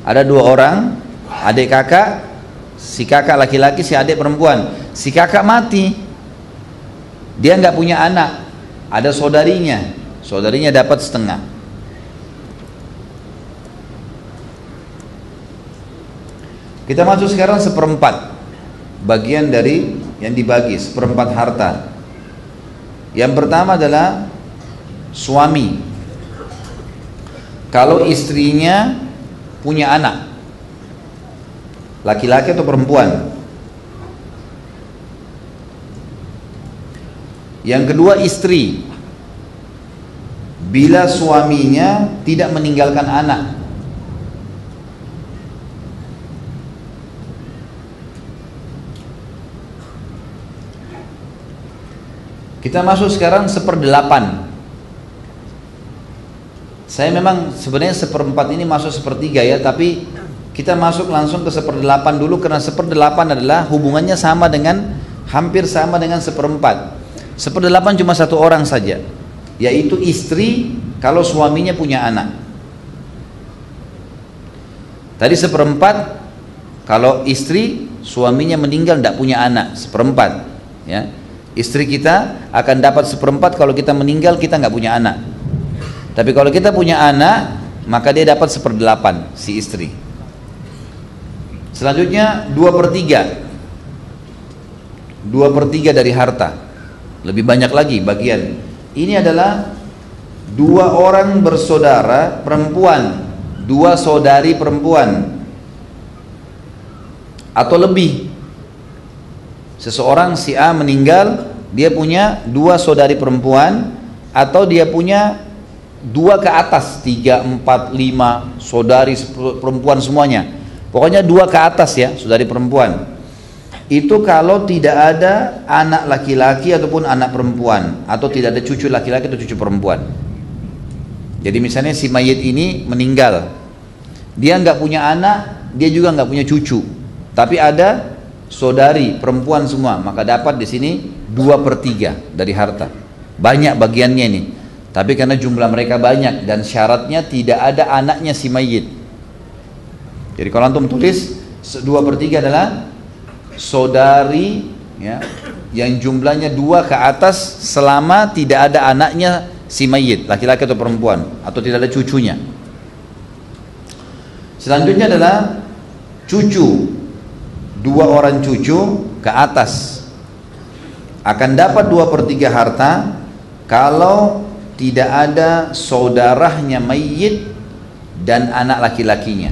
ada 2 orang, adik kakak, si kakak laki-laki, si adik perempuan. Si kakak mati, dia nggak punya anak, ada saudarinya, saudarinya dapat setengah. Kita masuk sekarang 1/4, bagian dari yang dibagi, 1/4 harta. Yang pertama adalah suami. Kalau istrinya punya anak, laki-laki atau perempuan. Yang kedua, istri. Bila suaminya tidak meninggalkan anak. Kita masuk sekarang 1/8. Saya memang sebenarnya 1/4 ini masuk 1/3 ya, tapi kita masuk langsung ke 1/8 dulu karena 1/8 adalah hubungannya sama dengan, hampir sama dengan 1/4. 1/8 cuma satu orang saja, yaitu istri kalau suaminya punya anak. Tadi 1/4 kalau istri suaminya meninggal tidak punya anak, 1/4 ya. Istri kita akan dapat 1/4 kalau kita meninggal kita nggak punya anak. Tapi kalau kita punya anak, maka dia dapat 1/8 si istri. Selanjutnya 2/3. 2/3 dari harta. Lebih banyak lagi bagian. Ini adalah 2 orang bersaudara perempuan, 2 saudari perempuan, atau lebih. Seseorang si A meninggal, dia punya 2 saudari perempuan, atau dia punya 2 ke atas, 3, 4, 5 saudari perempuan semuanya. Pokoknya 2 ke atas ya, saudari perempuan. Itu kalau tidak ada anak laki-laki ataupun anak perempuan, atau tidak ada cucu laki-laki atau cucu perempuan. Jadi misalnya si mayit ini meninggal, dia nggak punya anak, dia juga nggak punya cucu, tapi ada saudari perempuan semua, maka dapat di sini 2/3 dari harta. Banyak bagiannya ini. Tapi karena jumlah mereka banyak dan syaratnya tidak ada anaknya si mayit. Jadi kalau antum tulis 2/3 adalah saudari ya, yang jumlahnya 2 ke atas selama tidak ada anaknya si mayit, laki-laki atau perempuan, atau tidak ada cucunya. Selanjutnya adalah cucu. 2 orang cucu ke atas akan dapat 2/3 harta kalau tidak ada saudaranya mayit dan anak laki-lakinya.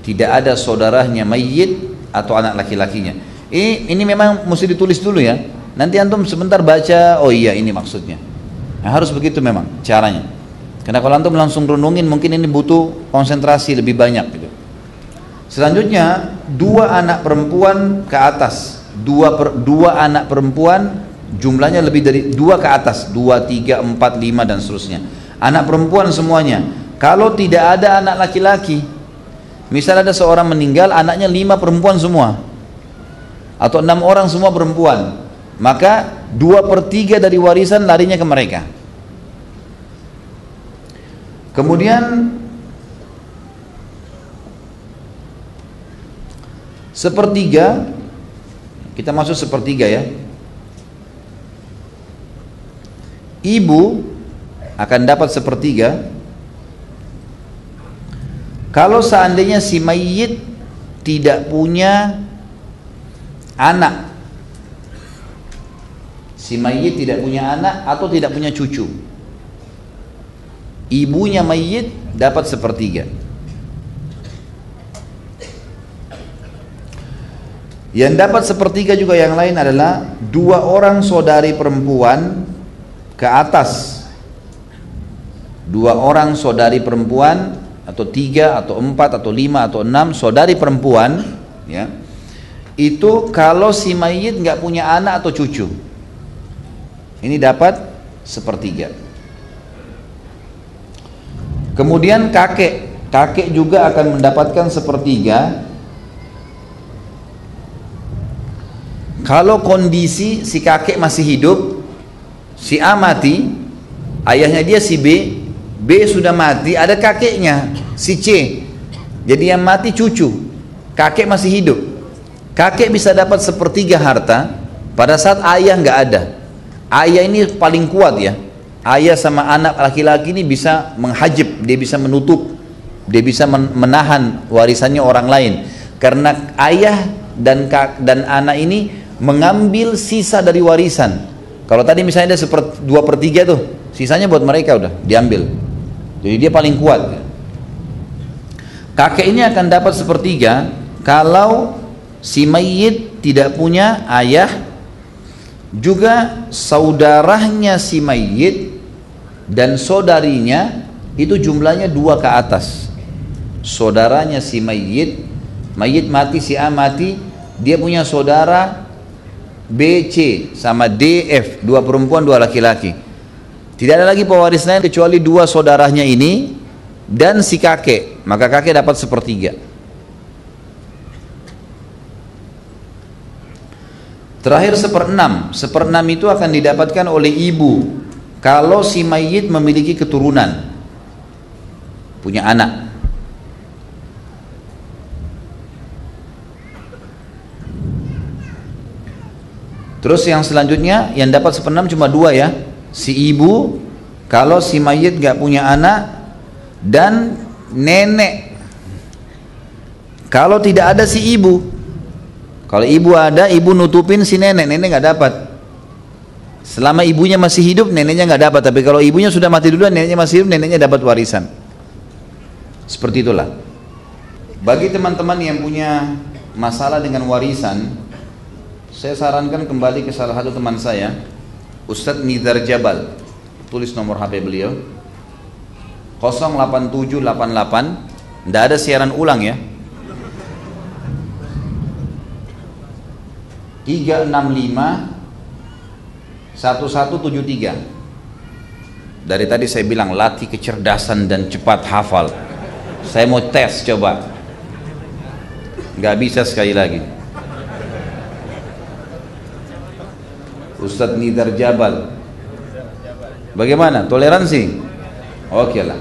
Tidak ada saudaranya mayit atau anak laki-lakinya. Ini memang mesti ditulis dulu ya. Nanti antum sebentar baca, oh iya ini maksudnya. Nah, harus begitu memang caranya. Karena kalau antum langsung renungin mungkin ini butuh konsentrasi lebih banyak gitu. Selanjutnya 2 anak perempuan ke atas. 2 anak perempuan jumlahnya lebih dari 2 ke atas, 2, 3, 4, 5 dan seterusnya. Anak perempuan semuanya. Kalau tidak ada anak laki-laki, misal ada seorang meninggal, anaknya 5 perempuan semua, atau 6 orang semua perempuan, maka 2/3 dari warisan larinya ke mereka. Kemudian sepertiga, kita masuk sepertiga ya. Ibu akan dapat sepertiga kalau seandainya si mayit tidak punya anak. Si mayit tidak punya anak atau tidak punya cucu. Ibunya mayit dapat sepertiga. Yang dapat sepertiga juga yang lain adalah 2 orang saudari perempuan ke atas. 2 orang saudari perempuan, atau 3 atau 4 atau 5 atau 6 saudari perempuan, ya. Itu kalau si mayit nggak punya anak atau cucu, ini dapat sepertiga. Kemudian kakek juga akan mendapatkan sepertiga kalau kondisi si kakek masih hidup. Si A mati, ayahnya dia si B sudah mati, ada kakeknya si C, jadi yang mati cucu, kakek masih hidup. Kakek bisa dapat sepertiga harta pada saat ayah nggak ada. Ayah ini paling kuat ya. Ayah sama anak laki-laki ini bisa menghajib, dia bisa menutup, dia bisa menahan warisannya orang lain, karena ayah dan anak ini mengambil sisa dari warisan. Kalau tadi misalnya ada 2/3 tuh, sisanya buat mereka udah diambil. Jadi dia paling kuat. Kakek ini akan dapat sepertiga kalau si mayit tidak punya ayah, juga saudaranya si mayit dan saudarinya itu jumlahnya 2 ke atas. Saudaranya si mayit mati, si A mati, dia punya saudara B, C sama D, F, 2 perempuan 2 laki-laki. Tidak ada lagi pewaris lain kecuali 2 saudaranya ini dan si kakek, maka kakek dapat sepertiga. Terakhir 1/6. 1/6 itu akan didapatkan oleh ibu kalau si mayit memiliki keturunan, punya anak. Terus yang selanjutnya yang dapat 1/6 cuma 2 ya, si ibu kalau si mayit gak punya anak, dan nenek kalau tidak ada si ibu. Kalau ibu ada, ibu nutupin si nenek, nenek gak dapat. Selama ibunya masih hidup, neneknya gak dapat. Tapi kalau ibunya sudah mati duluan, neneknya masih hidup, neneknya dapat warisan. Seperti itulah. Bagi teman-teman yang punya masalah dengan warisan, saya sarankan kembali ke salah satu teman saya, Ustadz Nizar Jabal. Tulis nomor HP beliau 08788. Tidak ada siaran ulang ya, 365 1173. Dari tadi saya bilang latih kecerdasan dan cepat hafal. Saya mau tes coba, nggak bisa sekali lagi. Ustadz Nizar Jabal, bagaimana? Toleransi? Oke lah.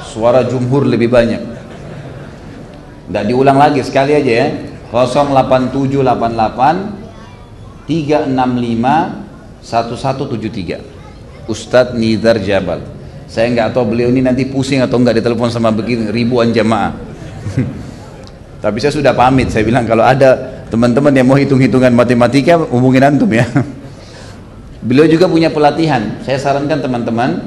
Suara jumhur lebih banyak. Nggak diulang lagi, sekali aja ya. 08788 365 1173. Ustadz Nizar Jabal. Saya nggak tahu beliau ini nanti pusing atau nggak ditelepon sama begini ribuan jamaah. Tapi saya sudah pamit, saya bilang kalau ada teman-teman yang mau hitung-hitungan matematika hubungin antum ya. Beliau juga punya pelatihan. Saya sarankan teman-teman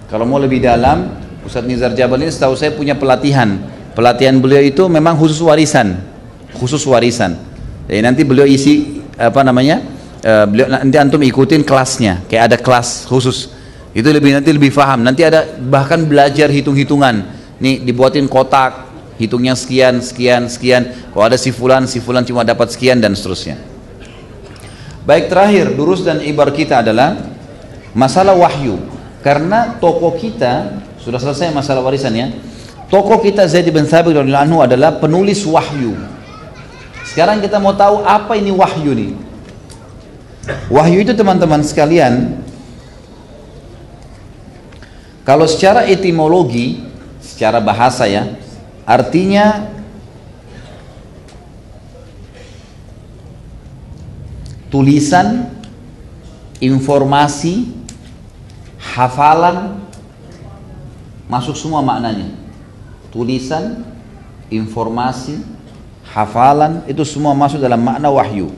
kalau mau lebih dalam, Ustadz Nizar Jabal ini setahu saya punya pelatihan. Pelatihan beliau itu memang khusus warisan, Jadi nanti beliau isi beliau nanti antum ikutin kelasnya, kayak ada kelas khusus. Itu nanti lebih paham. Nanti ada bahkan belajar hitung-hitungan. Nih dibuatin kotak, hitungnya sekian. Kalau ada si fulan cuma dapat sekian dan seterusnya. Baik, terakhir durus dan ibar kita adalah masalah wahyu. Karena tokoh kita sudah selesai masalah warisan ya. Tokoh kita Zaid bin Thabit radhiyallahu anhu adalah penulis wahyu. Sekarang kita mau tahu apa ini wahyu nih. Wahyu itu teman-teman sekalian, kalau secara etimologi, secara bahasa ya, artinya tulisan, informasi, hafalan, masuk semua maknanya. Tulisan, informasi, hafalan, itu semua masuk dalam makna wahyu.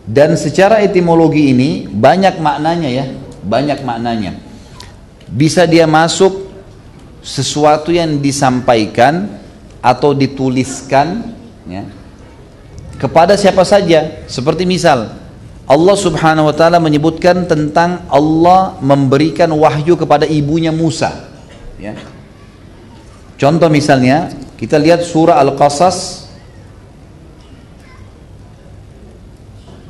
Dan secara etimologi ini banyak maknanya ya, banyak maknanya. Bisa dia masuk sesuatu yang disampaikan atau dituliskan ya, kepada siapa saja. Seperti misal Allah subhanahu wa ta'ala menyebutkan tentang Allah memberikan wahyu kepada ibunya Musa ya. Contoh misalnya kita lihat surah Al-Qasas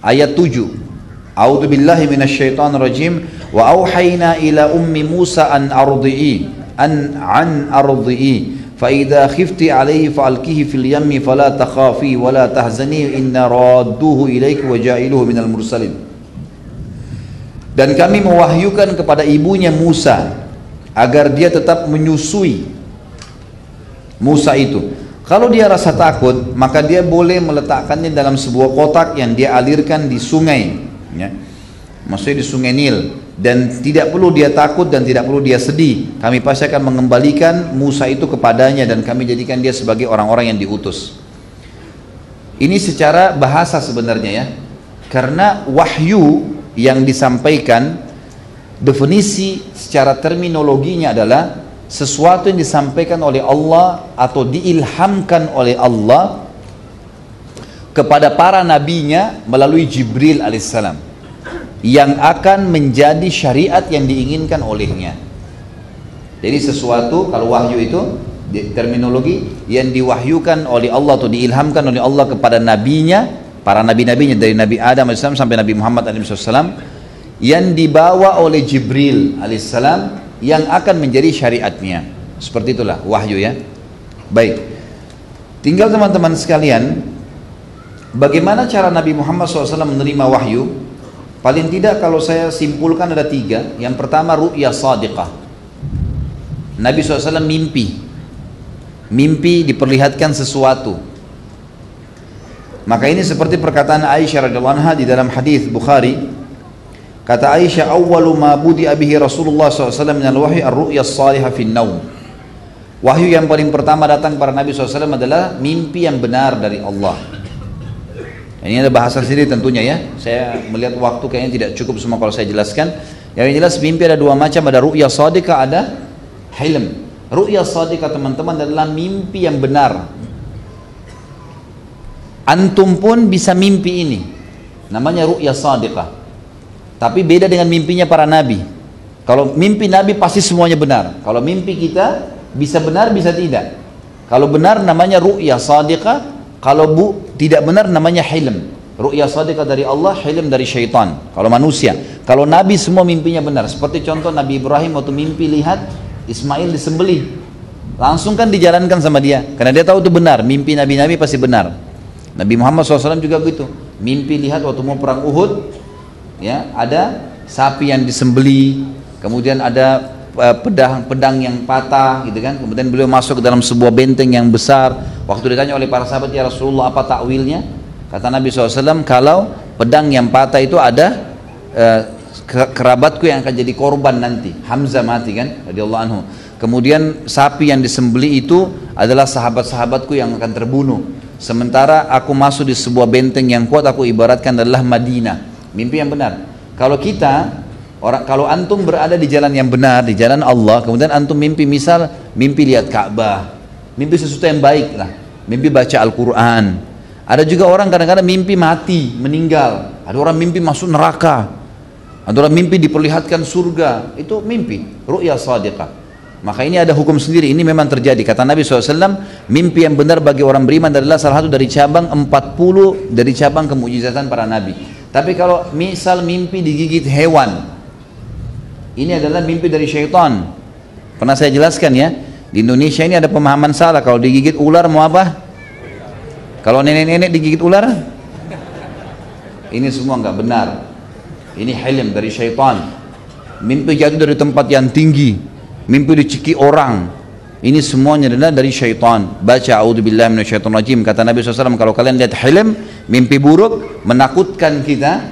ayat 7. A'udzu billahi minasyaitonir rajim wa auhayna ila ummi Musa an ardi'i fa idza khifti 'alaihi fa'alqihi fil yammi fala takhafi wa la tahzani inna radduhu ilaiki wa ja'iluhu minal mursalin. Dan kami mewahyukan kepada ibunya Musa agar dia tetap menyusui Musa itu. Kalau dia rasa takut, maka dia boleh meletakkannya dalam sebuah kotak yang dia alirkan di sungai ya. Maksudnya di sungai Nil. Dan tidak perlu dia takut dan tidak perlu dia sedih. Kami pasti akan mengembalikan Musa itu kepadanya dan kami jadikan dia sebagai orang-orang yang diutus. Ini secara bahasa sebenarnya ya. Karena wahyu yang disampaikan, definisi secara terminologinya adalah sesuatu yang disampaikan oleh Allah atau diilhamkan oleh Allah kepada para nabinya melalui Jibril alaihissalam, yang akan menjadi syariat yang diinginkan olehnya. Jadi sesuatu, kalau wahyu itu terminologi yang diwahyukan oleh Allah atau diilhamkan oleh Allah kepada nabinya, para nabi-nabinya dari Nabi Adam AS sampai Nabi Muhammad AS, yang dibawa oleh Jibril alaihissalam, yang akan menjadi syariatnya. Seperti itulah wahyu ya. Baik, tinggal teman-teman sekalian, bagaimana cara Nabi Muhammad SAW menerima wahyu? Paling tidak kalau saya simpulkan ada 3. Yang pertama, ru'ya shadiqah. Nabi SAW mimpi diperlihatkan sesuatu. Maka ini seperti perkataan Aisyah radhiyallahu anha di dalam hadis Bukhari. Kata Aisyah, awwalu ma budi'a bihi Rasulullah SAW minal wahyi ar-ru'ya as-salihah fin naum. Wahyu yang paling pertama datang kepada Nabi SAW adalah mimpi yang benar dari Allah. Ini ada bahasa sendiri tentunya ya. Saya melihat waktu kayaknya tidak cukup semua kalau saya jelaskan. Yang jelas mimpi ada 2 macam, ada ru'ya shadiqah, ada hilm. Ru'ya shadiqah teman-teman adalah mimpi yang benar. Antum pun bisa mimpi ini. Namanya ru'ya shadiqah. Tapi beda dengan mimpinya para nabi. Kalau mimpi nabi pasti semuanya benar. Kalau mimpi kita bisa benar bisa tidak. Kalau benar namanya ru'ya shadiqah, kalau tidak benar namanya hilm. Ru'ya shadiqah dari Allah, hilm dari syaitan. Kalau manusia, kalau nabi semua mimpinya benar. Seperti contoh Nabi Ibrahim waktu mimpi lihat Ismail disembelih, langsung kan dijalankan sama dia, karena dia tahu itu benar. Mimpi nabi-nabi pasti benar. Nabi Muhammad SAW juga begitu. Mimpi lihat waktu mau perang Uhud, ya, ada sapi yang disembeli, kemudian ada pedang yang patah gitu kan. Kemudian beliau masuk ke dalam sebuah benteng yang besar. Waktu ditanya oleh para sahabat, ya Rasulullah apa takwilnya? Kata Nabi SAW, kalau pedang yang patah itu ada kerabatku yang akan jadi korban nanti. Hamzah mati kan, radhiyallahu anhu. Kemudian sapi yang disembeli itu adalah sahabat-sahabatku yang akan terbunuh. Sementara aku masuk di sebuah benteng yang kuat, aku ibaratkan adalah Madinah. Mimpi yang benar. Kalau kita kalau antum berada di jalan yang benar, di jalan Allah, kemudian antum mimpi, misal mimpi lihat Ka'bah, mimpi sesuatu yang baik lah, mimpi baca Al-Quran. Ada juga orang kadang-kadang mimpi mati, meninggal. Ada orang mimpi masuk neraka. Ada orang mimpi diperlihatkan surga. Itu mimpi, ru'ya shadiqah. Maka ini ada hukum sendiri, ini memang terjadi. Kata Nabi SAW, mimpi yang benar bagi orang beriman adalah salah satu dari cabang 40 dari cabang kemujizatan para nabi. Tapi kalau misal mimpi digigit hewan, ini adalah mimpi dari syaitan. Pernah saya jelaskan ya, di Indonesia ini ada pemahaman salah, kalau digigit ular mau apa? Kalau nenek-nenek digigit ular? Ini semua nggak benar. Ini hilm dari syaitan. Mimpi jatuh dari tempat yang tinggi, mimpi diciki orang, ini semuanya adalah dari syaitan. Baca a'udzubillahi minasyaitonirrajim. Kata Nabi SAW, kalau kalian lihat hilm, mimpi buruk menakutkan kita,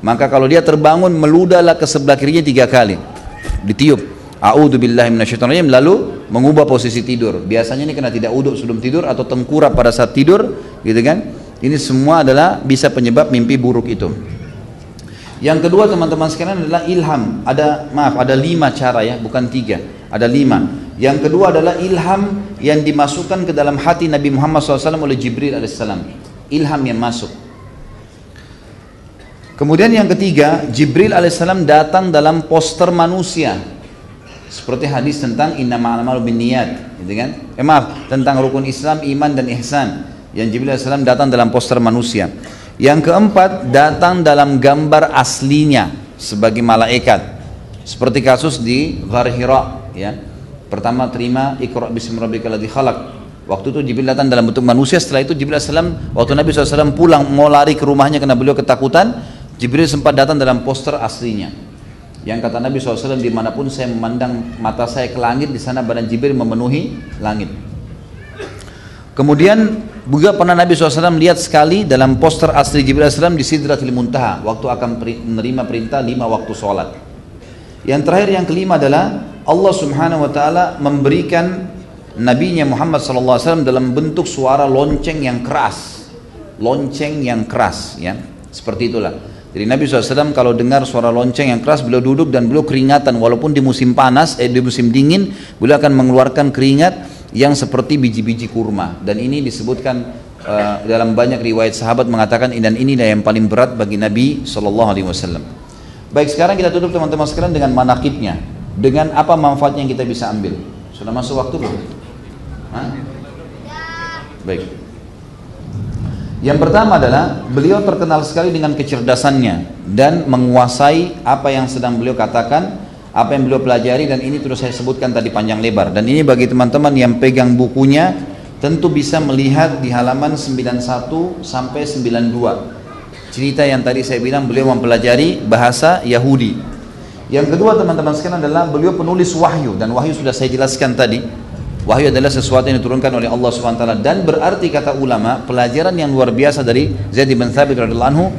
maka kalau dia terbangun meludahlah ke sebelah kirinya 3 kali, ditiup a'udzubillahi minasyaitonirrajim, lalu mengubah posisi tidur. Biasanya ini kena tidak uduk sebelum tidur atau tengkurap pada saat tidur, gitu kan. Ini semua adalah bisa penyebab mimpi buruk itu. Yang kedua teman-teman sekalian adalah ilham. Ada 5 cara ya, bukan 3, ada 5. Yang kedua adalah ilham yang dimasukkan ke dalam hati Nabi Muhammad SAW oleh Jibril alaihissalam. Ilham yang masuk. Kemudian yang ketiga, Jibril alaihissalam datang dalam poster manusia. Seperti hadis tentang innamal a'malu binniyat, gitu kan? Tentang rukun Islam, iman dan ihsan. Yang Jibril alaihissalam datang dalam poster manusia. Yang keempat, datang dalam gambar aslinya sebagai malaikat. Seperti kasus di Ghar Hira, ya. Pertama terima Iqra bismi rabbikal ladzi khalaq. Waktu itu Jibril datang dalam bentuk manusia. Setelah itu Jibril alaihissalam, waktu Nabi SAW pulang mau lari ke rumahnya karena beliau ketakutan, Jibril sempat datang dalam poster aslinya. Yang kata Nabi SAW, dimanapun saya memandang mata saya ke langit, di sana badan Jibril memenuhi langit. Kemudian juga pernah Nabi SAW lihat sekali dalam poster asli Jibril SAW di Sidratil Muntaha, waktu akan menerima perintah 5 waktu sholat. Yang terakhir, yang kelima adalah Allah Subhanahu Wa Taala memberikan Nabi-Nya Muhammad SAW dalam bentuk suara lonceng yang keras, ya, seperti itulah. Jadi Nabi SAW kalau dengar suara lonceng yang keras, beliau duduk dan beliau keringatan, walaupun di musim panas, di musim dingin, beliau akan mengeluarkan keringat yang seperti biji-biji kurma. Dan ini disebutkan dalam banyak riwayat sahabat mengatakan, dan inilah yang paling berat bagi Nabi SAW. Baik, sekarang kita tutup teman-teman sekalian dengan manakibnya, dengan apa manfaatnya yang kita bisa ambil. Sudah masuk waktu belum? Baik. Yang pertama adalah beliau terkenal sekali dengan kecerdasannya dan menguasai apa yang sedang beliau katakan, apa yang beliau pelajari, dan ini terus saya sebutkan tadi panjang lebar. Dan ini bagi teman-teman yang pegang bukunya tentu bisa melihat di halaman 91 sampai 92. Cerita yang tadi saya bilang beliau mempelajari bahasa Yahudi. Yang kedua teman-teman sekalian adalah beliau penulis wahyu, dan wahyu sudah saya jelaskan tadi. Wahyu adalah sesuatu yang diturunkan oleh Allah SWT, dan berarti kata ulama, pelajaran yang luar biasa dari Zaid bin Thabit radhiyallahu anhu,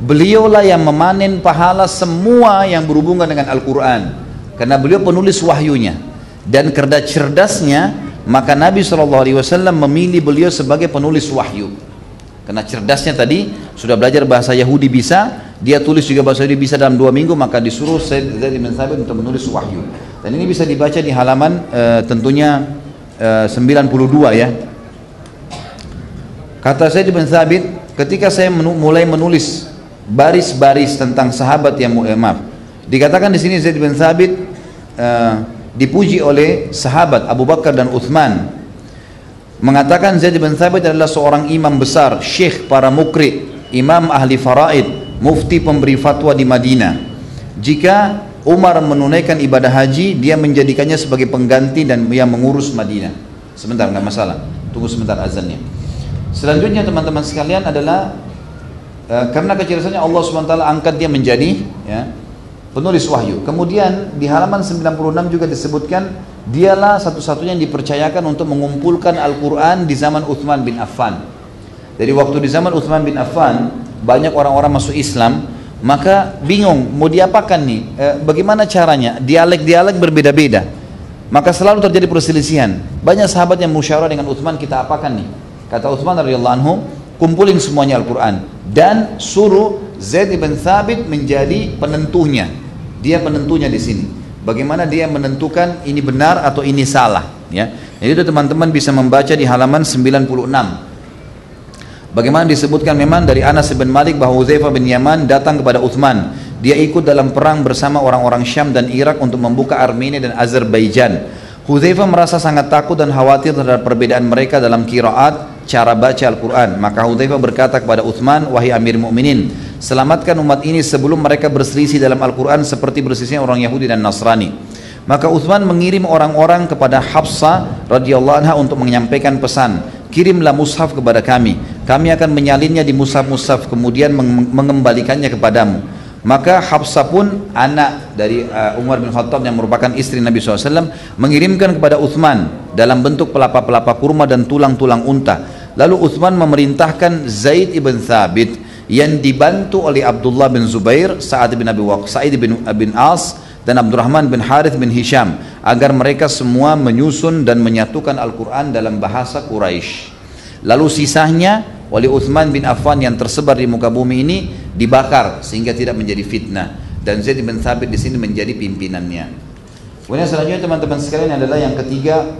beliaulah yang memanen pahala semua yang berhubungan dengan Al-Quran, karena beliau penulis wahyunya. Dan karena cerdasnya, maka Nabi SAW memilih beliau sebagai penulis wahyu. Karena cerdasnya tadi, sudah belajar bahasa Yahudi bisa, dia tulis juga bahasa Yahudi bisa dalam 2 minggu, maka disuruh Zaid bin Thabit untuk menulis wahyu. Dan ini bisa dibaca di halaman tentunya 92 ya. Kata Zaid bin Thabit, ketika saya mulai menulis baris-baris tentang sahabat yang dikatakan di sini Zaid bin Thabit dipuji oleh sahabat Abu Bakar dan Uthman. Mengatakan Zaid bin Thabit adalah seorang imam besar, syekh para mukri, imam ahli faraid, mufti pemberi fatwa di Madinah. Jika Umar menunaikan ibadah haji, dia menjadikannya sebagai pengganti dan yang mengurus Madinah. Sebentar, nggak masalah, tunggu sebentar azannya. Selanjutnya teman-teman sekalian adalah karena kecerdasannya Allah SWT angkat dia menjadi ya, penulis wahyu. Kemudian di halaman 96 juga disebutkan dialah satu-satunya yang dipercayakan untuk mengumpulkan Al-Quran di zaman Uthman bin Affan. Dari waktu di zaman Uthman bin Affan banyak orang-orang masuk Islam, maka bingung mau diapakan nih, bagaimana caranya, dialek-dialek berbeda-beda, maka selalu terjadi perselisihan. Banyak sahabat yang musyawarah dengan Uthman, kita apakan nih? Kata Uthman radhiyallahu anhu, kumpulin semuanya Al-Quran dan suruh Zaid bin Thabit menjadi penentunya. Dia penentunya di sini. Bagaimana dia menentukan ini benar atau ini salah, ya. Jadi itu teman-teman bisa membaca di halaman 96. Bagaimana disebutkan memang dari Anas bin Malik bahwa Hudzaifah bin Yaman datang kepada Uthman. Dia ikut dalam perang bersama orang-orang Syam dan Irak untuk membuka Armenia dan Azerbaijan. Hudzaifah merasa sangat takut dan khawatir terhadap perbedaan mereka dalam qiraat, cara baca Al-Quran. Maka Hudzaifah berkata kepada Utsman, wahai Amir Mukminin, selamatkan umat ini sebelum mereka berselisih dalam Al-Quran seperti berselisihnya orang Yahudi dan Nasrani. Maka Utsman mengirim orang-orang kepada Hafsah radhiyallahu anha untuk menyampaikan pesan, kirimlah mushaf kepada kami akan menyalinnya di mushaf-mushaf kemudian mengembalikannya kepadamu. Maka Hafsah pun anak dari Umar bin Khattab yang merupakan istri Nabi SAW mengirimkan kepada Utsman dalam bentuk pelapa-pelapa kurma dan tulang-tulang unta. Lalu Utsman memerintahkan Zaid ibn Thabit yang dibantu oleh Abdullah bin Zubair, Sa'id bin Abi Waqqas, Sa'id bin As dan Abdurrahman bin Harith bin Hisham agar mereka semua menyusun dan menyatukan Al-Quran dalam bahasa Quraisy. Lalu sisanya oleh Utsman bin Affan yang tersebar di muka bumi ini dibakar sehingga tidak menjadi fitnah, dan Zaid bin Thabit di sini menjadi pimpinannya. Kemudian selanjutnya teman-teman sekalian adalah yang ketiga,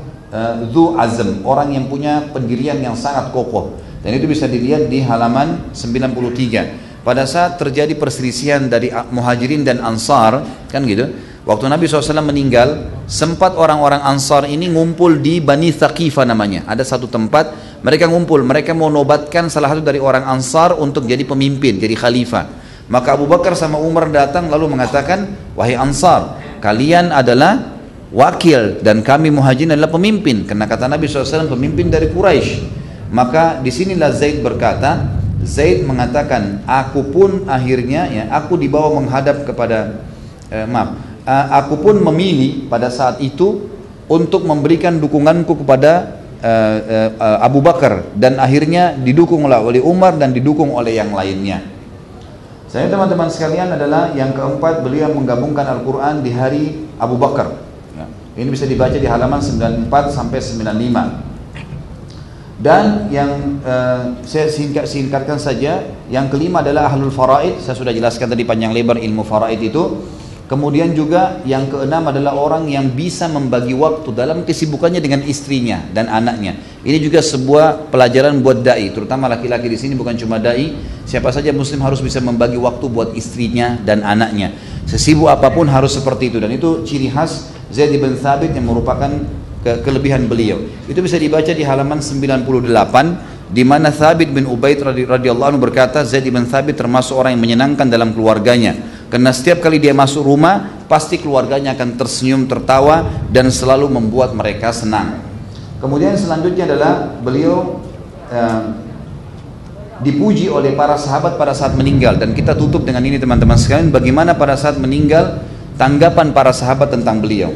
Dzu Azm, orang yang punya pendirian yang sangat kokoh, dan itu bisa dilihat di halaman 93. Pada saat terjadi perselisihan dari Muhajirin dan Ansar, kan gitu, waktu Nabi SAW meninggal, sempat orang-orang Ansar ini ngumpul di Bani Thaqifah namanya. Ada satu tempat, mereka ngumpul, mereka mau nobatkan salah satu dari orang Ansar untuk jadi pemimpin, jadi khalifah. Maka Abu Bakar sama Umar datang lalu mengatakan, wahai Ansar, kalian adalah wakil dan kami Muhajirin adalah pemimpin. Karena kata Nabi SAW pemimpin dari Quraisy. Maka disinilah Zaid berkata, Zaid mengatakan, aku pun akhirnya, ya, aku dibawa menghadap kepada, aku pun memilih pada saat itu untuk memberikan dukunganku kepada Abu Bakar, dan akhirnya didukung oleh Umar dan didukung oleh yang lainnya. Saya teman-teman sekalian adalah yang keempat, beliau menggabungkan Al-Quran di hari Abu Bakar. Ya. Ini bisa dibaca di halaman 94 sampai 95. Dan yang saya singkatkan saja, yang kelima adalah Ahlul Faraid. Saya sudah jelaskan tadi panjang lebar ilmu faraid itu. Kemudian juga yang keenam adalah orang yang bisa membagi waktu dalam kesibukannya dengan istrinya dan anaknya. Ini juga sebuah pelajaran buat dai, terutama laki-laki di sini, bukan cuma dai. Siapa saja muslim harus bisa membagi waktu buat istrinya dan anaknya. Sesibuk apapun harus seperti itu, dan itu ciri khas Zaid bin Thabit yang merupakan kelebihan beliau. Itu bisa dibaca di halaman 98, di mana Thabit bin Ubaid radhiyallahu anhu berkata, Zaid bin Thabit termasuk orang yang menyenangkan dalam keluarganya. Karena setiap kali dia masuk rumah, pasti keluarganya akan tersenyum, tertawa, dan selalu membuat mereka senang. Kemudian selanjutnya adalah beliau dipuji oleh para sahabat pada saat meninggal. Dan kita tutup dengan ini teman-teman sekalian, bagaimana pada saat meninggal, tanggapan para sahabat tentang beliau.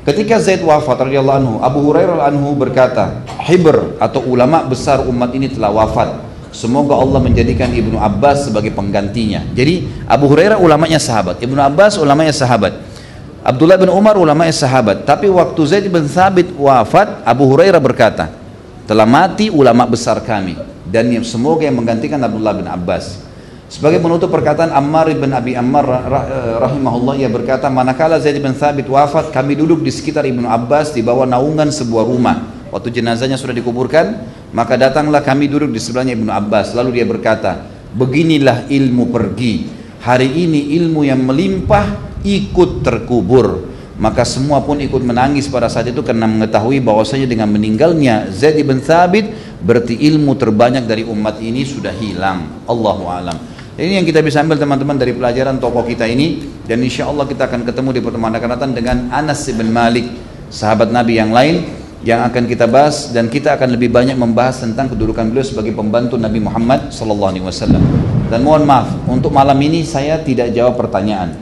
Ketika Zaid wafat radhiyallahu anhu, Abu Hurairah anhu berkata, hibr atau ulama besar umat ini telah wafat. Semoga Allah menjadikan Ibnu Abbas sebagai penggantinya. Jadi Abu Hurairah ulamanya sahabat, Ibnu Abbas ulamanya sahabat, Abdullah bin Umar ulamanya sahabat. Tapi waktu Zaid bin Thabit wafat, Abu Hurairah berkata, telah mati ulama besar kami, dan semoga yang menggantikan Abdullah bin Abbas. Sebagai penutup perkataan Ammar bin Abi Ammar rahimahullah, ia berkata, manakala Zaid bin Thabit wafat, kami duduk di sekitar Ibnu Abbas di bawah naungan sebuah rumah. Waktu jenazahnya sudah dikuburkan, maka datanglah kami duduk di sebelahnya Ibnu Abbas. Lalu dia berkata, beginilah ilmu pergi. Hari ini ilmu yang melimpah ikut terkubur. Maka semua pun ikut menangis pada saat itu karena mengetahui bahwasanya dengan meninggalnya Zaid bin Thabit, berarti ilmu terbanyak dari umat ini sudah hilang. Allahu a'lam. Ini yang kita bisa ambil teman-teman dari pelajaran tokoh kita ini, dan insya Allah kita akan ketemu di pertemuan akan datang dengan Anas bin Malik, sahabat Nabi yang lain yang akan kita bahas, dan kita akan lebih banyak membahas tentang kedudukan beliau sebagai pembantu Nabi Muhammad SAW. Dan mohon maaf, untuk malam ini saya tidak jawab pertanyaan,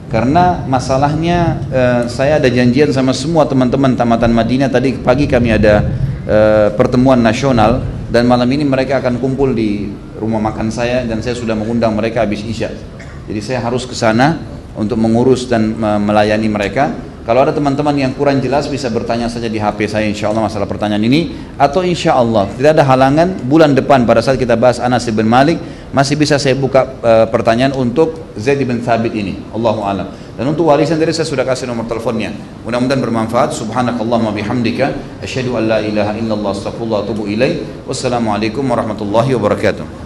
karena masalahnya saya ada janjian sama semua teman-teman tamatan Madinah. Tadi pagi kami ada pertemuan nasional, dan malam ini mereka akan kumpul di rumah makan saya, dan saya sudah mengundang mereka habis Isya. Jadi saya harus ke sana untuk mengurus dan melayani mereka. Kalau ada teman-teman yang kurang jelas bisa bertanya saja di HP saya, insya Allah masalah pertanyaan ini, atau insya Allah tidak ada halangan bulan depan pada saat kita bahas Anas bin Malik masih bisa saya buka pertanyaan untuk Zaid bin Thabit ini. Allahu a'lam. Dan untuk warisan dari saya sudah kasih nomor teleponnya. Mudah-mudahan bermanfaat. Subhanakallahumma bihamdika asyhadu an la ilaha illallah astaghfirullah wa atubu ilaih. Wassalamualaikum warahmatullahi wabarakatuh.